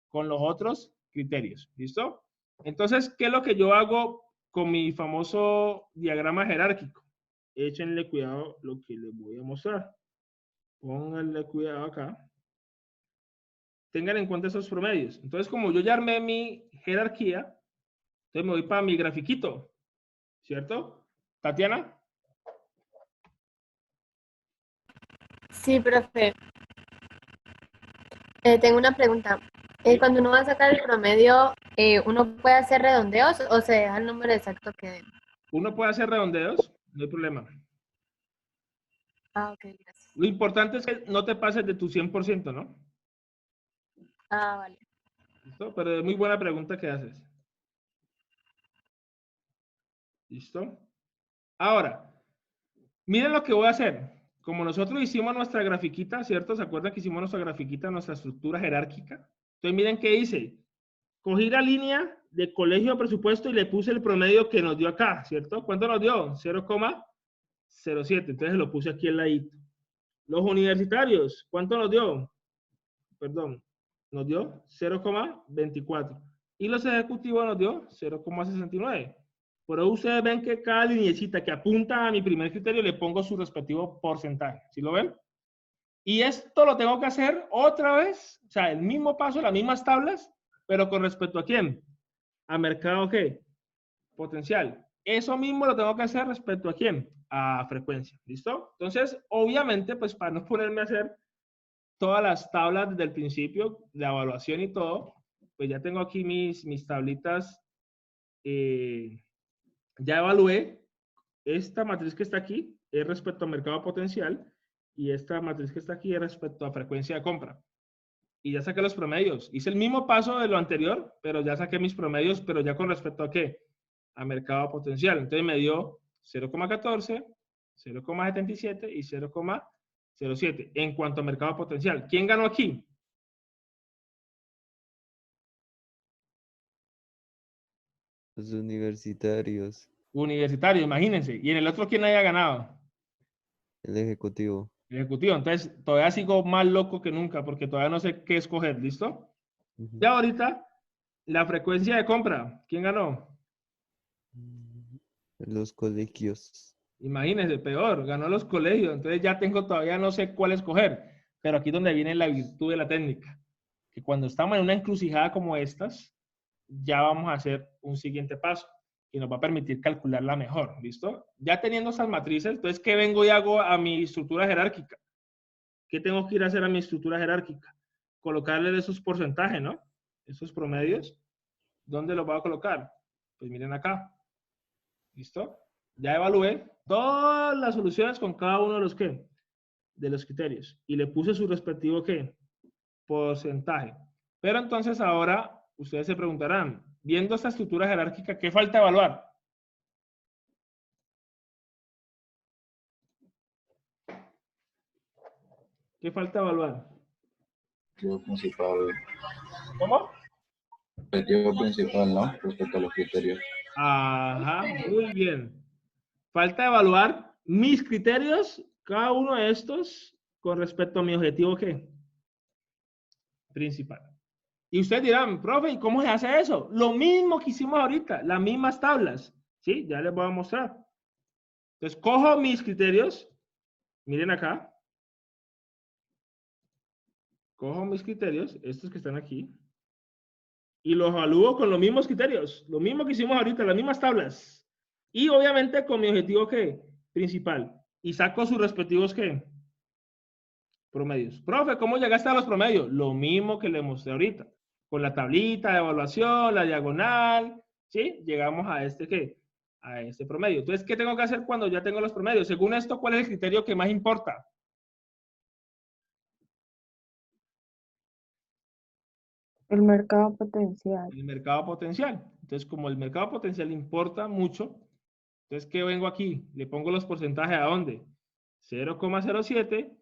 Con los otros criterios. ¿Listo? Entonces, ¿qué es lo que yo hago con mi famoso diagrama jerárquico? Échenle cuidado lo que les voy a mostrar. Pónganle cuidado acá. Tengan en cuenta esos promedios. Entonces, como yo ya armé mi jerarquía, entonces me voy para mi grafiquito. ¿Cierto? ¿Tatiana? Sí, profe. Tengo una pregunta. Cuando uno va a sacar el promedio, ¿uno puede hacer redondeos o se deja el número exacto que den? Uno puede hacer redondeos, no hay problema. Ah, ok, gracias. Lo importante es que no te pases de tu 100%, ¿no? Ah, vale. ¿Listo? Pero es muy buena pregunta que haces. ¿Listo? Ahora, miren lo que voy a hacer. Como nosotros hicimos nuestra grafiquita, ¿cierto? ¿Se acuerdan que hicimos nuestra grafiquita, nuestra estructura jerárquica? Entonces, miren qué hice. Cogí la línea de colegio presupuesto y le puse el promedio que nos dio acá, ¿cierto? ¿Cuánto nos dio? 0,7. Entonces lo puse aquí al ladito. Los universitarios, ¿cuánto nos dio? Perdón, nos dio 0,24. Y los ejecutivos nos dio 0,69. Pero ustedes ven que cada lineecita que apunta a mi primer criterio le pongo su respectivo porcentaje. ¿Sí lo ven? Y esto lo tengo que hacer otra vez, o sea, el mismo paso, las mismas tablas, pero con respecto a quién? A mercado, ¿qué? Potencial. Eso mismo lo tengo que hacer respecto a quién? A frecuencia. ¿Listo? Entonces, obviamente, pues para no ponerme a hacer todas las tablas desde el principio, la evaluación y todo, pues ya tengo aquí mis tablitas. Ya evalué. Esta matriz que está aquí es respecto a mercado potencial y esta matriz que está aquí es respecto a frecuencia de compra. Y ya saqué los promedios. Hice el mismo paso de lo anterior, pero ya saqué mis promedios, pero ya con respecto a qué? A mercado potencial. Entonces me dio 0,14, 0,77 y 0,07 en cuanto a mercado potencial. ¿Quién ganó aquí? Los universitarios, Universitario, imagínense. Y en el otro, ¿quién haya ganado? el ejecutivo. El ejecutivo. Entonces, todavía sigo más loco que nunca porque todavía no sé qué escoger. ¿Listo? Ya ahorita, la frecuencia de compra. ¿Quién ganó? Los colegios. Imagínense, peor. Ganó los colegios. Entonces ya tengo todavía no sé cuál escoger. Pero aquí es donde viene la virtud de la técnica. Que cuando estamos en una encrucijada como estas, ya vamos a hacer un siguiente paso que nos va a permitir calcularla mejor, ¿listo? Ya teniendo esas matrices, entonces, ¿qué vengo y hago a mi estructura jerárquica? ¿Qué tengo que ir a hacer a mi estructura jerárquica? Colocarle esos porcentajes, ¿no? Esos promedios. ¿Dónde los voy a colocar? Pues miren acá. ¿Listo? Ya evalué todas las soluciones con cada uno de los ¿qué? De los criterios. Y le puse su respectivo ¿qué? Porcentaje. Pero entonces ahora ustedes se preguntarán, viendo esta estructura jerárquica, ¿qué falta evaluar? ¿Qué falta evaluar? Objetivo principal. ¿Cómo? Objetivo principal, ¿no? Respecto a los criterios. Ajá, muy bien. Falta evaluar mis criterios, cada uno de estos, con respecto a mi objetivo ¿qué? Principal. Y ustedes dirán, profe, ¿y cómo se hace eso? Lo mismo que hicimos ahorita, las mismas tablas. ¿Sí? Ya les voy a mostrar. Entonces, cojo mis criterios. Miren acá. Cojo mis criterios, estos que están aquí. Y los evalúo con los mismos criterios. Lo mismo que hicimos ahorita, las mismas tablas. Y obviamente con mi objetivo ¿qué? Principal. Y saco sus respectivos ¿qué? Promedios. Profe, ¿cómo llegaste a los promedios? Lo mismo que le mostré ahorita. Con la tablita de evaluación, la diagonal, ¿sí? Llegamos a este ¿qué? A este promedio. Entonces, ¿qué tengo que hacer cuando ya tengo los promedios? Según esto, ¿cuál es el criterio que más importa? El mercado potencial. El mercado potencial. Entonces, como el mercado potencial importa mucho, entonces, ¿qué vengo aquí? Le pongo los porcentajes ¿a dónde? 0,07,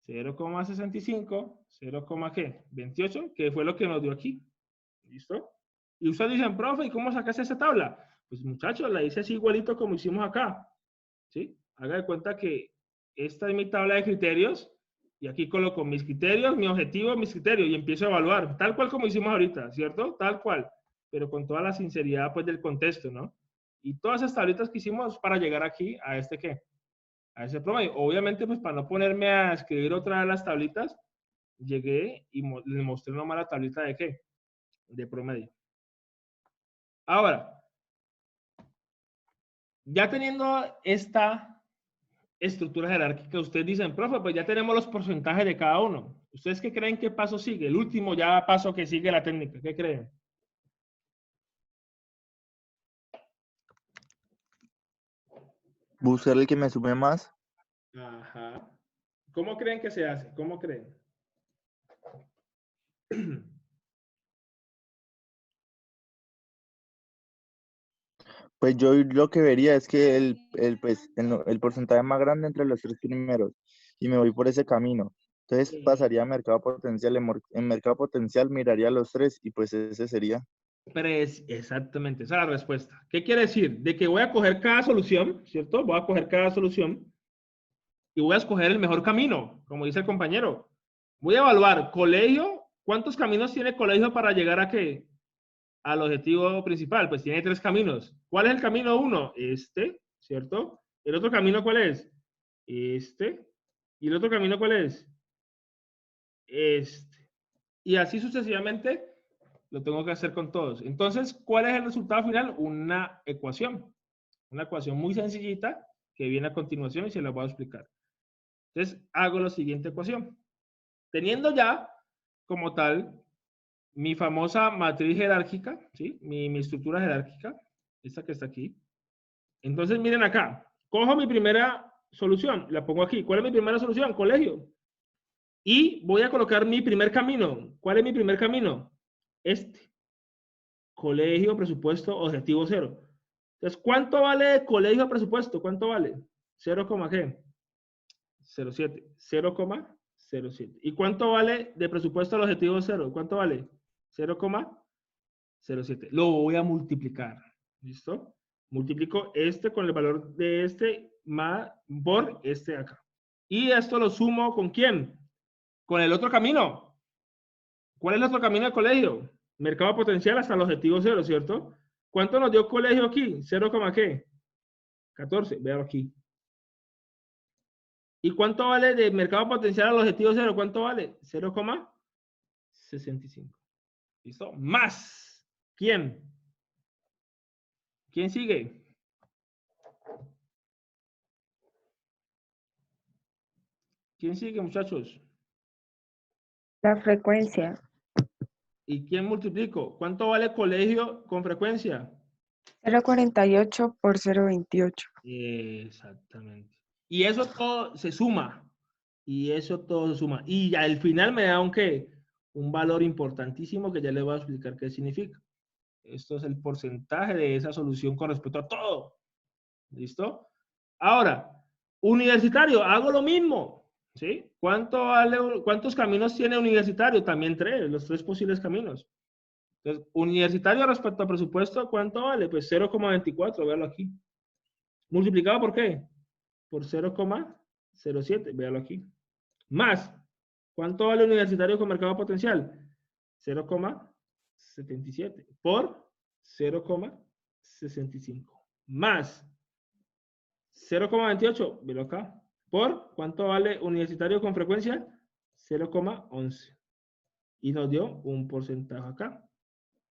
0,65, 0,28, que fue lo que nos dio aquí. ¿Listo? Y ustedes dicen, profe, ¿y cómo sacaste esa tabla? Pues muchachos, la hice así igualito como hicimos acá. ¿Sí? Haga de cuenta que esta es mi tabla de criterios y aquí coloco mis criterios, mi objetivo, mis criterios y empiezo a evaluar, tal cual como hicimos ahorita, ¿cierto? Tal cual, pero con toda la sinceridad pues del contexto, ¿no? Y todas esas tablitas que hicimos para llegar aquí a este ¿qué? A ese promedio. Obviamente pues para no ponerme a escribir otra de las tablitas, llegué y les mostré nomás la tablita de ¿qué? De promedio. Ahora, ya teniendo esta estructura jerárquica, ustedes dicen, profe, pues ya tenemos los porcentajes de cada uno. ¿Ustedes qué creen qué paso sigue? El último ya paso que sigue la técnica. ¿Qué creen? Buscar el que me sume más. Ajá. ¿Cómo creen que se hace? ¿Cómo creen? Pues yo lo que vería es que el porcentaje más grande entre los tres primeros y me voy por ese camino. Entonces pasaría a mercado potencial. En mercado potencial miraría los tres y pues ese sería. Exactamente, esa es la respuesta. ¿Qué quiere decir? De que voy a coger cada solución, ¿cierto? Voy a coger cada solución y voy a escoger el mejor camino, como dice el compañero. Voy a evaluar colegio. ¿Cuántos caminos tiene colegio para llegar a qué? Al objetivo principal. Pues tiene 3 caminos. ¿Cuál es el camino 1? Este, ¿cierto? ¿El otro camino cuál es? Este. ¿Y el otro camino cuál es? Este. Y así sucesivamente lo tengo que hacer con todos. Entonces, ¿cuál es el resultado final? Una ecuación. Una ecuación muy sencillita que viene a continuación y se la voy a explicar. Entonces, hago la siguiente ecuación. Teniendo ya, como tal, mi famosa matriz jerárquica, ¿sí? Mi estructura jerárquica, esta que está aquí. Entonces, miren acá. Cojo mi primera solución, la pongo aquí. ¿Cuál es mi primera solución? Colegio. Y voy a colocar mi primer camino. ¿Cuál es mi primer camino? Este. Colegio, presupuesto, objetivo 0. Entonces, ¿cuánto vale colegio a presupuesto? ¿Cuánto vale? 0, ¿qué? 0,7. 0,07. ¿Y cuánto vale de presupuesto al objetivo 0? ¿Cuánto vale? 0,07. Lo voy a multiplicar. ¿Listo? Multiplico este con el valor de este más por este de acá. Y esto lo sumo ¿con quién? Con el otro camino. ¿Cuál es el otro camino del colegio? Mercado potencial hasta el objetivo 0, ¿cierto? ¿Cuánto nos dio colegio aquí? 0, ¿qué? 14. Vean aquí. ¿Y cuánto vale de mercado potencial al objetivo 0? ¿Cuánto vale? 0,65. ¿Listo? Más. ¿Quién? ¿Quién sigue? ¿Quién sigue, muchachos? La frecuencia. ¿Y quién multiplico? ¿Cuánto vale colegio con frecuencia? 0,48 por 0,28. Exactamente. Y eso todo se suma. Y eso todo se suma. Y al final me da un ¿qué? Un valor importantísimo que ya les voy a explicar qué significa. Esto es el porcentaje de esa solución con respecto a todo. ¿Listo? Ahora, universitario, hago lo mismo. ¿Sí? ¿Cuántos caminos tiene universitario? También 3, los 3 posibles caminos. Entonces, universitario respecto al presupuesto, ¿cuánto vale? Pues 0,24, véalo aquí. ¿Multiplicado por qué? Por 0,07, véalo aquí. Más, ¿cuánto vale universitario con mercado potencial? 0,77 por 0,65. Más 0,28, véalo acá. ¿Por cuánto vale universitario con frecuencia? 0,11. Y nos dio un porcentaje acá.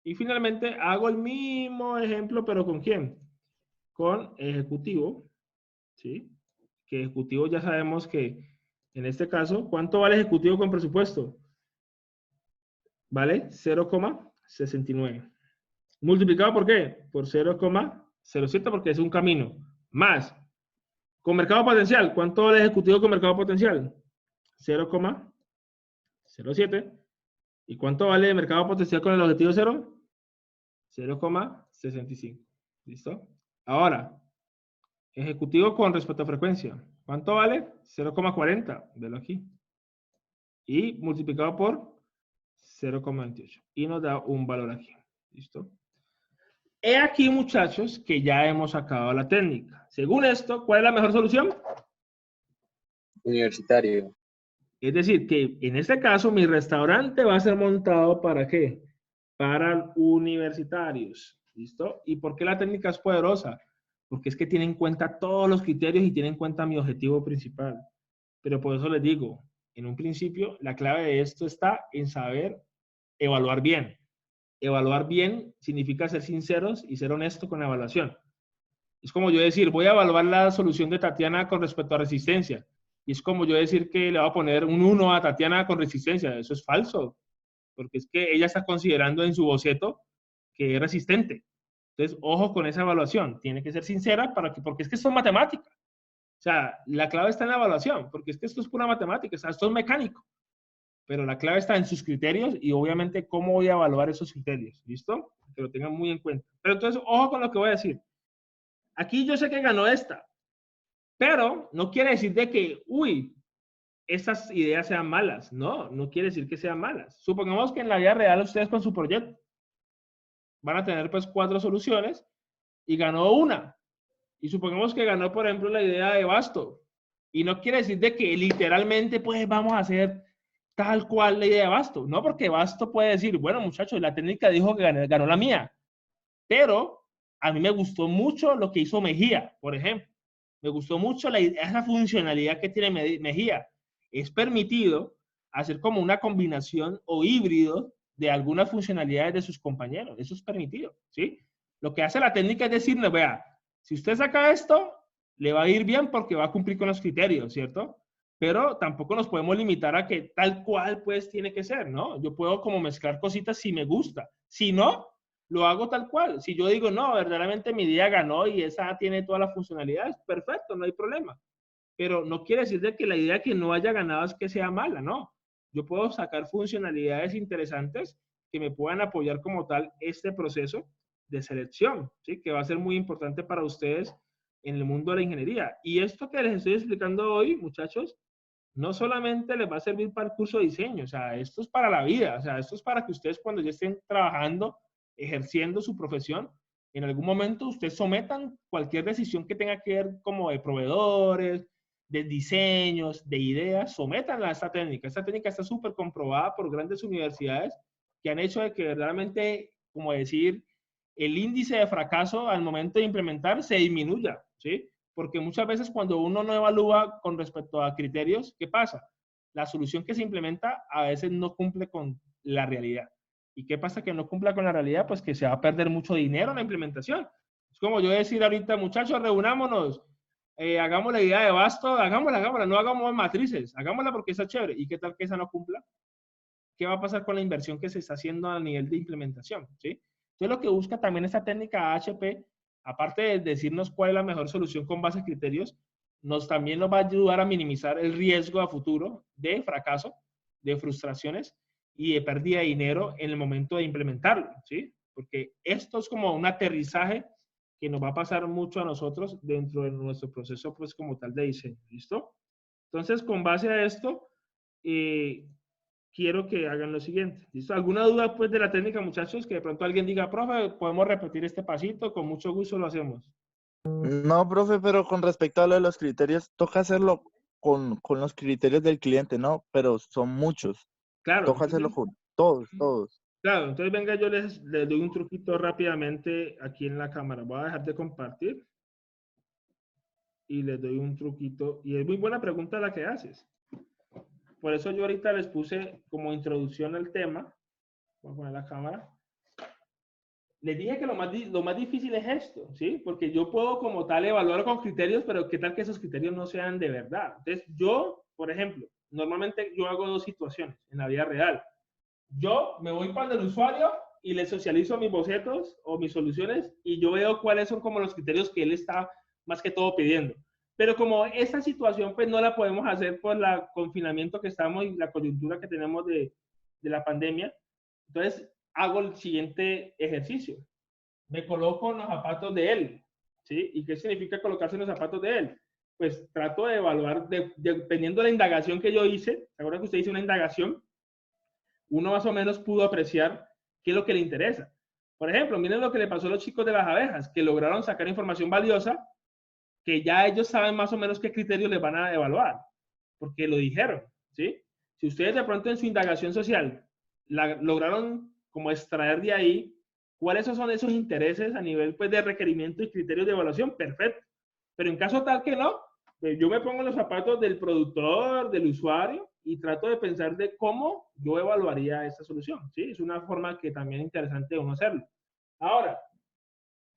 Y finalmente hago el mismo ejemplo, pero ¿con quién? Con ejecutivo. ¿Sí? Que ejecutivo ya sabemos que en este caso, ¿cuánto vale ejecutivo con presupuesto? Vale 0,69. ¿Multiplicado por qué? Por 0,07 porque es un camino. Más. Con mercado potencial, ¿cuánto vale ejecutivo con mercado potencial? 0,07. ¿Y cuánto vale mercado potencial con el objetivo 0? 0,65. ¿Listo? Ahora, ejecutivo con respecto a frecuencia. ¿Cuánto vale? 0,40. Velo aquí. Y multiplicado por 0,28. Y nos da un valor aquí. ¿Listo? He aquí, muchachos, que ya hemos acabado la técnica. Según esto, ¿cuál es la mejor solución? Universitario. Es decir, que en este caso mi restaurante va a ser montado ¿para qué? Para universitarios. ¿Listo? ¿Y por qué la técnica es poderosa? Porque es que tiene en cuenta todos los criterios y tiene en cuenta mi objetivo principal. Pero por eso les digo, en un principio, la clave de esto está en saber evaluar bien. Evaluar bien significa ser sinceros y ser honesto con la evaluación. Es como yo decir, voy a evaluar la solución de Tatiana con respecto a resistencia. Y es como yo decir que le voy a poner un 1 a Tatiana con resistencia. Eso es falso. Porque es que ella está considerando en su boceto que es resistente. Entonces, ojo con esa evaluación. Tiene que ser sincera porque es que esto es matemática. O sea, la clave está en la evaluación, porque es que esto es pura matemática, o sea, esto es mecánico. Pero la clave está en sus criterios y obviamente cómo voy a evaluar esos criterios. ¿Listo? Que lo tengan muy en cuenta. Pero entonces, ojo con lo que voy a decir. Aquí yo sé que ganó esta, pero no quiere decir de que, uy, estas ideas sean malas. No, no quiere decir que sean malas. Supongamos que en la vida real ustedes con su proyecto van a tener pues 4 soluciones y ganó una. Y supongamos que ganó, por ejemplo, la idea de Basto. Y no quiere decir de que literalmente pues vamos a hacer tal cual la idea de Basto, no, porque Basto puede decir, bueno muchachos, la técnica dijo que ganó la mía, pero a mí me gustó mucho lo que hizo Mejía, por ejemplo. Me gustó mucho esa funcionalidad que tiene Mejía. Es permitido hacer como una combinación o híbrido de algunas funcionalidades de sus compañeros. Eso es permitido, ¿sí? Lo que hace la técnica es decirle, vea, si usted saca esto, le va a ir bien porque va a cumplir con los criterios, ¿cierto? Pero tampoco nos podemos limitar a que tal cual pues tiene que ser, ¿no? Yo puedo como mezclar cositas si me gusta. Si no, lo hago tal cual. Si yo digo, no, verdaderamente mi idea ganó y esa tiene todas las funcionalidades, perfecto, no hay problema. Pero no quiere decir de que la idea que no haya ganado es que sea mala, no. Yo puedo sacar funcionalidades interesantes que me puedan apoyar como tal este proceso de selección, ¿sí? Que va a ser muy importante para ustedes en el mundo de la ingeniería. Y esto que les estoy explicando hoy, muchachos, no solamente les va a servir para el curso de diseño, o sea, esto es para la vida, o sea, esto es para que ustedes cuando ya estén trabajando, ejerciendo su profesión, en algún momento ustedes sometan cualquier decisión que tenga que ver como de proveedores, de diseños, de ideas, sométanla a esta técnica. Esta técnica está súper comprobada por grandes universidades que han hecho de que verdaderamente, como decir, el índice de fracaso al momento de implementar se disminuya, ¿sí? Porque muchas veces cuando uno no evalúa con respecto a criterios, ¿qué pasa? La solución que se implementa a veces no cumple con la realidad. ¿Y qué pasa que no cumpla con la realidad? Pues que se va a perder mucho dinero en la implementación. Es como yo decir ahorita, muchachos, reunámonos, hagamos la idea de Basto, hagámosla, no hagamos matrices, hagámosla porque está chévere. ¿Y qué tal que esa no cumpla? ¿Qué va a pasar con la inversión que se está haciendo a nivel de implementación? ¿Sí? Entonces lo que busca también esta técnica HP, aparte de decirnos cuál es la mejor solución con base a criterios, también nos va a ayudar a minimizar el riesgo a futuro de fracaso, de frustraciones y de pérdida de dinero en el momento de implementarlo, ¿sí? Porque esto es como un aterrizaje que nos va a pasar mucho a nosotros dentro de nuestro proceso, pues como tal de diseño, ¿listo? Entonces, con base a esto, quiero que hagan lo siguiente, ¿listo? ¿Alguna duda pues de la técnica, muchachos? Que de pronto alguien diga, profe, podemos repetir este pasito, con mucho gusto lo hacemos. No, profe, pero con respecto a lo de los criterios, toca hacerlo con los criterios del cliente, ¿no? Pero son muchos. Claro. Toca hacerlo con todos. Claro, entonces venga, yo les doy un truquito rápidamente aquí en la cámara. Voy a dejar de compartir y les doy un truquito. Y es muy buena pregunta la que haces. Por eso yo ahorita les puse como introducción al tema. Voy a poner la cámara. Les dije que lo más difícil es esto, ¿sí? Porque yo puedo como tal evaluar con criterios, pero ¿qué tal que esos criterios no sean de verdad? Entonces yo, por ejemplo, normalmente yo hago dos situaciones en la vida real. Yo me voy para el usuario y le socializo mis bocetos o mis soluciones y yo veo cuáles son como los criterios que él está más que todo pidiendo. Pero como esta situación pues no la podemos hacer por el confinamiento que estamos y la coyuntura que tenemos de la pandemia, entonces hago el siguiente ejercicio. Me coloco en los zapatos de él, ¿sí? ¿Y qué significa colocarse en los zapatos de él? Pues trato de evaluar, dependiendo de la indagación que yo hice, ¿se acuerdan que usted hizo una indagación? Uno más o menos pudo apreciar qué es lo que le interesa. Por ejemplo, miren lo que le pasó a los chicos de las abejas, que lograron sacar información valiosa, que ya ellos saben más o menos qué criterios les van a evaluar, porque lo dijeron, ¿sí? Si ustedes de pronto en su indagación social lograron como extraer de ahí cuáles son esos intereses a nivel pues, de requerimiento y criterios de evaluación, perfecto. Pero en caso tal que no, yo me pongo en los zapatos del productor, del usuario, y trato de pensar de cómo yo evaluaría esta solución, ¿sí? Es una forma que también es interesante de uno hacerlo. Ahora,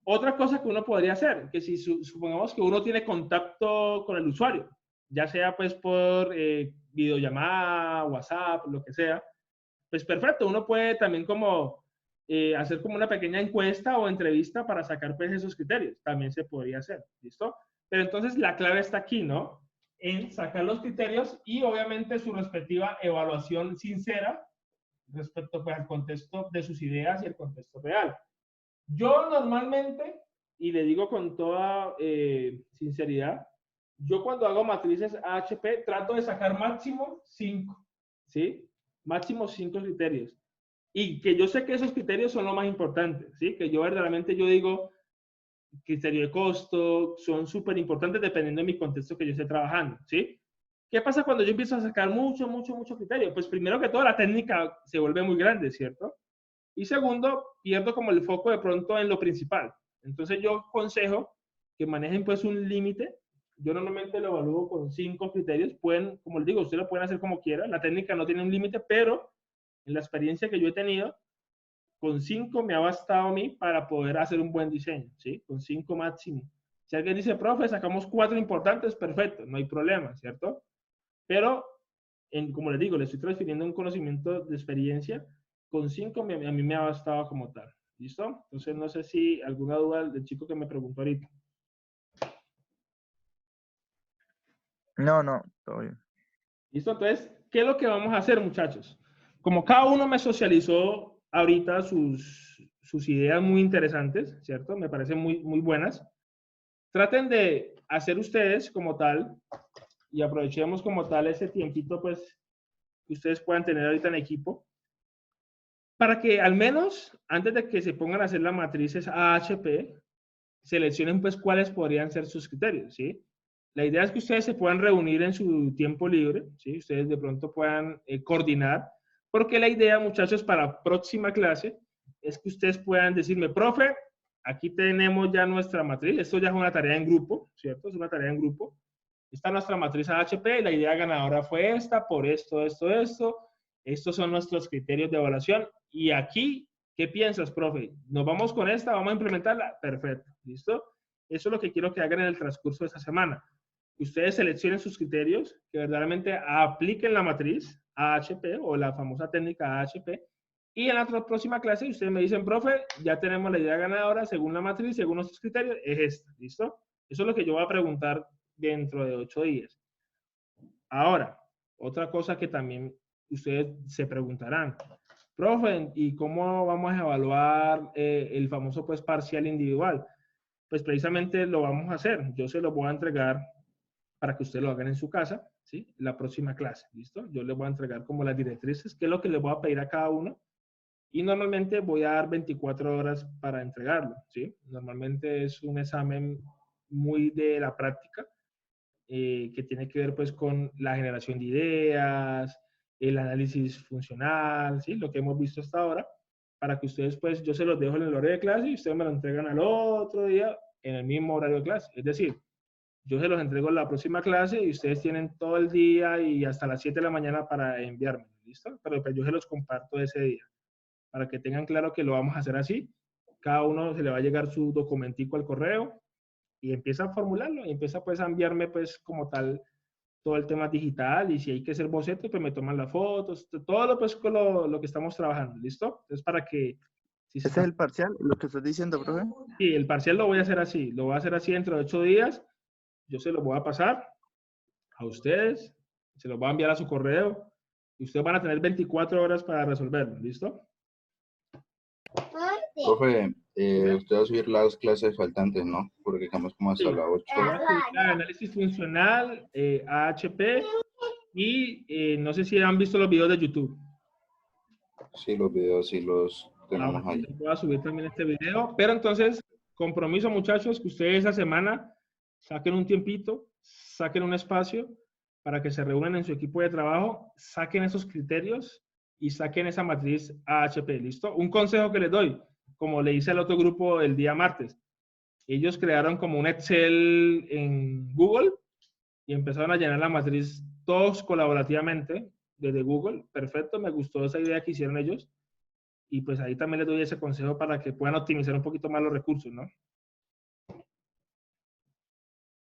otra cosa que uno podría hacer, que si supongamos que uno tiene contacto con el usuario, ya sea pues por videollamada, WhatsApp, lo que sea, pues perfecto, uno puede también como hacer como una pequeña encuesta o entrevista para sacar pues esos criterios, también se podría hacer, ¿listo? Pero entonces la clave está aquí, ¿no? En sacar los criterios y obviamente su respectiva evaluación sincera respecto pues, al contexto de sus ideas y el contexto real. Yo normalmente, y le digo con toda sinceridad, yo cuando hago matrices AHP trato de sacar máximo 5, ¿sí? Máximo 5 criterios. Y que yo sé que esos criterios son lo más importante, ¿sí? Que yo verdaderamente yo digo, criterio de costo, son súper importantes dependiendo de mi contexto que yo esté trabajando, ¿sí? ¿Qué pasa cuando yo empiezo a sacar mucho criterio? Pues primero que todo la técnica se vuelve muy grande, ¿cierto? Y segundo, pierdo como el foco de pronto en lo principal. Entonces yo aconsejo que manejen pues un límite. Yo normalmente lo evalúo con 5 criterios. Pueden, como les digo, ustedes lo pueden hacer como quieran. La técnica no tiene un límite, pero en la experiencia que yo he tenido, con 5 me ha bastado a mí para poder hacer un buen diseño, ¿sí? Con 5 máximo. Si alguien dice, profe, sacamos 4 importantes, perfecto, no hay problema, ¿cierto? Pero, como les digo, le estoy transfiriendo un conocimiento de experiencia. Con 5 a mí me ha bastado como tal. ¿Listo? Entonces, no sé si alguna duda del chico que me preguntó ahorita. No, todo bien. ¿Listo? Entonces, ¿qué es lo que vamos a hacer, muchachos? Como cada uno me socializó ahorita sus ideas muy interesantes, ¿cierto? Me parecen muy buenas. Traten de hacer ustedes como tal, y aprovechemos como tal ese tiempito, pues, que ustedes puedan tener ahorita en equipo, para que al menos, antes de que se pongan a hacer las matrices AHP, seleccionen pues cuáles podrían ser sus criterios, ¿sí? La idea es que ustedes se puedan reunir en su tiempo libre, ¿sí? Ustedes de pronto puedan coordinar, porque la idea, muchachos, para próxima clase es que ustedes puedan decirme, profe, aquí tenemos ya nuestra matriz, esto ya es una tarea en grupo, ¿cierto? Es una tarea en grupo. Esta es nuestra matriz AHP, la idea ganadora fue esta, por esto. Estos son nuestros criterios de evaluación. Y aquí, ¿qué piensas, profe? ¿Nos vamos con esta? ¿Vamos a implementarla? Perfecto, ¿listo? Eso es lo que quiero que hagan en el transcurso de esta semana. Que ustedes seleccionen sus criterios, que verdaderamente apliquen la matriz AHP o la famosa técnica AHP. Y en la próxima clase ustedes me dicen, profe, ya tenemos la idea ganadora según la matriz, según nuestros criterios, es esta, ¿listo? Eso es lo que yo voy a preguntar dentro de 8 días. Ahora, otra cosa que también ustedes se preguntarán, profe, ¿y cómo vamos a evaluar el famoso pues parcial individual? Pues precisamente lo vamos a hacer. Yo se lo voy a entregar para que ustedes lo hagan en su casa, ¿sí? La próxima clase, ¿listo? Yo les voy a entregar como las directrices, que es lo que les voy a pedir a cada uno. Y normalmente voy a dar 24 horas para entregarlo, ¿sí? Normalmente es un examen muy de la práctica, que tiene que ver pues con la generación de ideas, el análisis funcional, ¿sí? Lo que hemos visto hasta ahora, para que ustedes pues, yo se los dejo en el horario de clase y ustedes me lo entregan al otro día en el mismo horario de clase. Es decir, yo se los entrego en la próxima clase y ustedes tienen todo el día y hasta las 7 de la mañana para enviarme, ¿listo? Pero pues yo se los comparto ese día, para que tengan claro que lo vamos a hacer así. Cada uno se le va a llegar su documentico al correo y empieza a formularlo y empieza pues a enviarme pues como tal todo el tema digital y si hay que hacer bocetos pues me toman las fotos, todo lo pues con lo que estamos trabajando, ¿listo? Entonces para que... Si ¿Ese es el parcial, lo que estás diciendo, profe? Sí, el parcial lo voy a hacer así, lo voy a hacer así dentro de 8 días, yo se lo voy a pasar a ustedes, se los voy a enviar a su correo y ustedes van a tener 24 horas para resolverlo, ¿listo? Profe, usted va a subir las clases faltantes, ¿no? Porque estamos como hasta las 8. Análisis funcional, AHP y no sé si han visto los videos de YouTube. Sí, los videos sí los tenemos ahí. Voy a subir también este video, pero entonces, compromiso muchachos, que ustedes esa semana saquen un tiempito, saquen un espacio para que se reúnan en su equipo de trabajo, saquen esos criterios y saquen esa matriz AHP, ¿listo? Un consejo que les doy, como le hice al otro grupo el día martes, ellos crearon como un Excel en Google y empezaron a llenar la matriz todos colaborativamente desde Google. Perfecto, me gustó esa idea que hicieron ellos. Y pues ahí también les doy ese consejo para que puedan optimizar un poquito más los recursos, ¿no?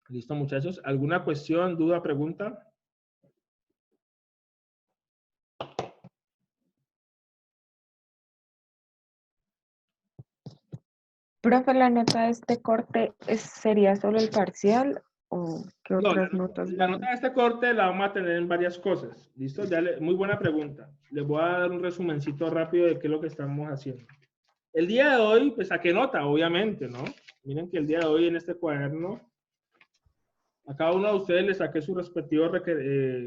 ¿Listo, muchachos? ¿Alguna cuestión, duda, pregunta? Profe, ¿la nota de este corte sería solo el parcial o qué No, otras notas? la nota de este corte la vamos a tener en varias cosas. ¿Listo? Muy buena pregunta. Les voy a dar un resumencito rápido de qué es lo que estamos haciendo. El día de hoy, pues saqué nota, obviamente, ¿no? Miren que el día de hoy en este cuaderno, a cada uno de ustedes les saqué su respectivo,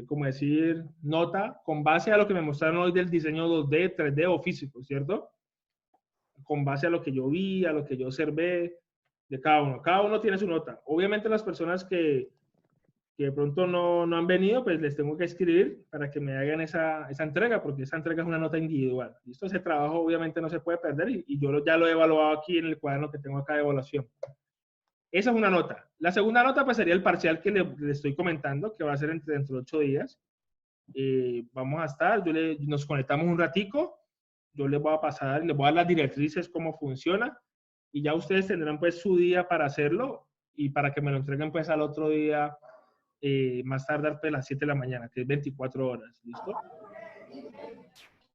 como decir, nota con base a lo que me mostraron hoy del diseño 2D, 3D o físico, ¿cierto? Con base a lo que yo vi, a lo que yo observé, de cada uno. Cada uno tiene su nota. Obviamente las personas que de pronto no han venido, pues les tengo que escribir para que me hagan esa entrega, porque esa entrega es una nota individual. ¿Listo? Ese trabajo obviamente no se puede perder y yo ya lo he evaluado aquí en el cuaderno que tengo acá de evaluación. Esa es una nota. La segunda nota pues sería el parcial que le estoy comentando, que va a ser dentro de 8 días. Vamos a estar, nos conectamos un ratico, yo les voy a pasar, les voy a dar las directrices, cómo funciona, y ya ustedes tendrán pues su día para hacerlo y para que me lo entreguen pues al otro día, más tardar pues a las 7 de la mañana, que es 24 horas, ¿listo?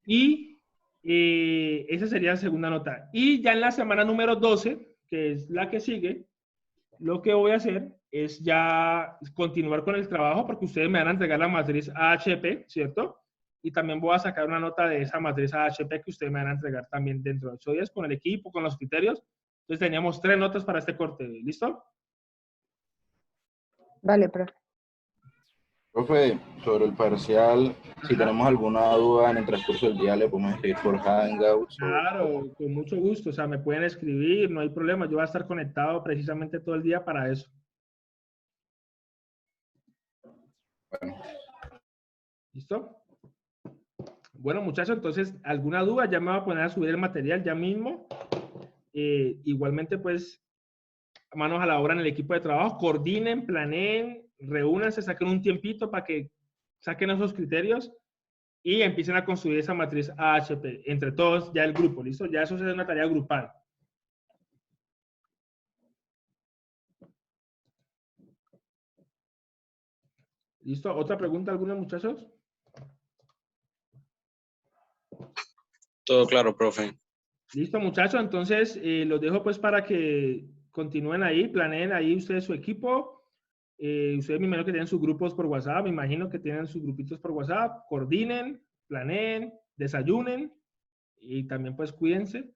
Y esa sería la segunda nota. Y ya en la semana número 12, que es la que sigue, lo que voy a hacer es ya continuar con el trabajo porque ustedes me van a entregar la matriz AHP, ¿cierto? Y también voy a sacar una nota de esa matriz AHP que ustedes me van a entregar también dentro de 8 días con el equipo, con los criterios. Entonces teníamos 3 notas para este corte, ¿listo? Vale, profe. Profe, sobre el parcial, si tenemos alguna duda en el transcurso del día, le podemos escribir por Hangouts. Claro, con mucho gusto. O sea, me pueden escribir, no hay problema. Yo voy a estar conectado precisamente todo el día para eso. Bueno. ¿Listo? Bueno, muchachos, entonces, ¿alguna duda? Ya me voy a poner a subir el material ya mismo. Igualmente, pues, manos a la obra en el equipo de trabajo. Coordinen, planeen, reúnanse, saquen un tiempito para que saquen esos criterios y empiecen a construir esa matriz AHP entre todos, ya el grupo, ¿listo? Ya eso es una tarea grupal. ¿Listo? ¿Otra pregunta alguna, muchachos? Todo claro, profe. Listo, muchachos. Entonces, los dejo pues para que continúen ahí, planeen ahí ustedes su equipo. Ustedes me imagino que tienen sus grupos por WhatsApp, me imagino que tienen sus grupitos por WhatsApp. Coordinen, planeen, desayunen y también pues cuídense.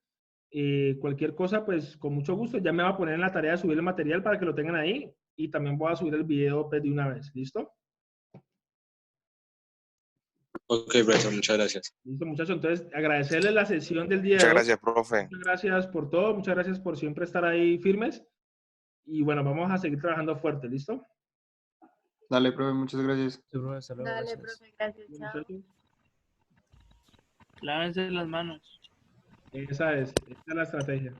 Cualquier cosa, pues con mucho gusto. Ya me voy a poner en la tarea de subir el material para que lo tengan ahí y también voy a subir el video pues, de una vez. ¿Listo? Ok, profesor, muchas gracias. Listo, muchachos. Entonces, agradecerles la sesión del día Muchas de hoy. gracias, profe. Muchas gracias por todo. Muchas gracias por siempre estar ahí firmes. Y bueno, vamos a seguir trabajando fuerte. ¿Listo? Dale, profe, muchas gracias. Dale, profe, gracias. Chao. Lávense las manos. Esa es la estrategia.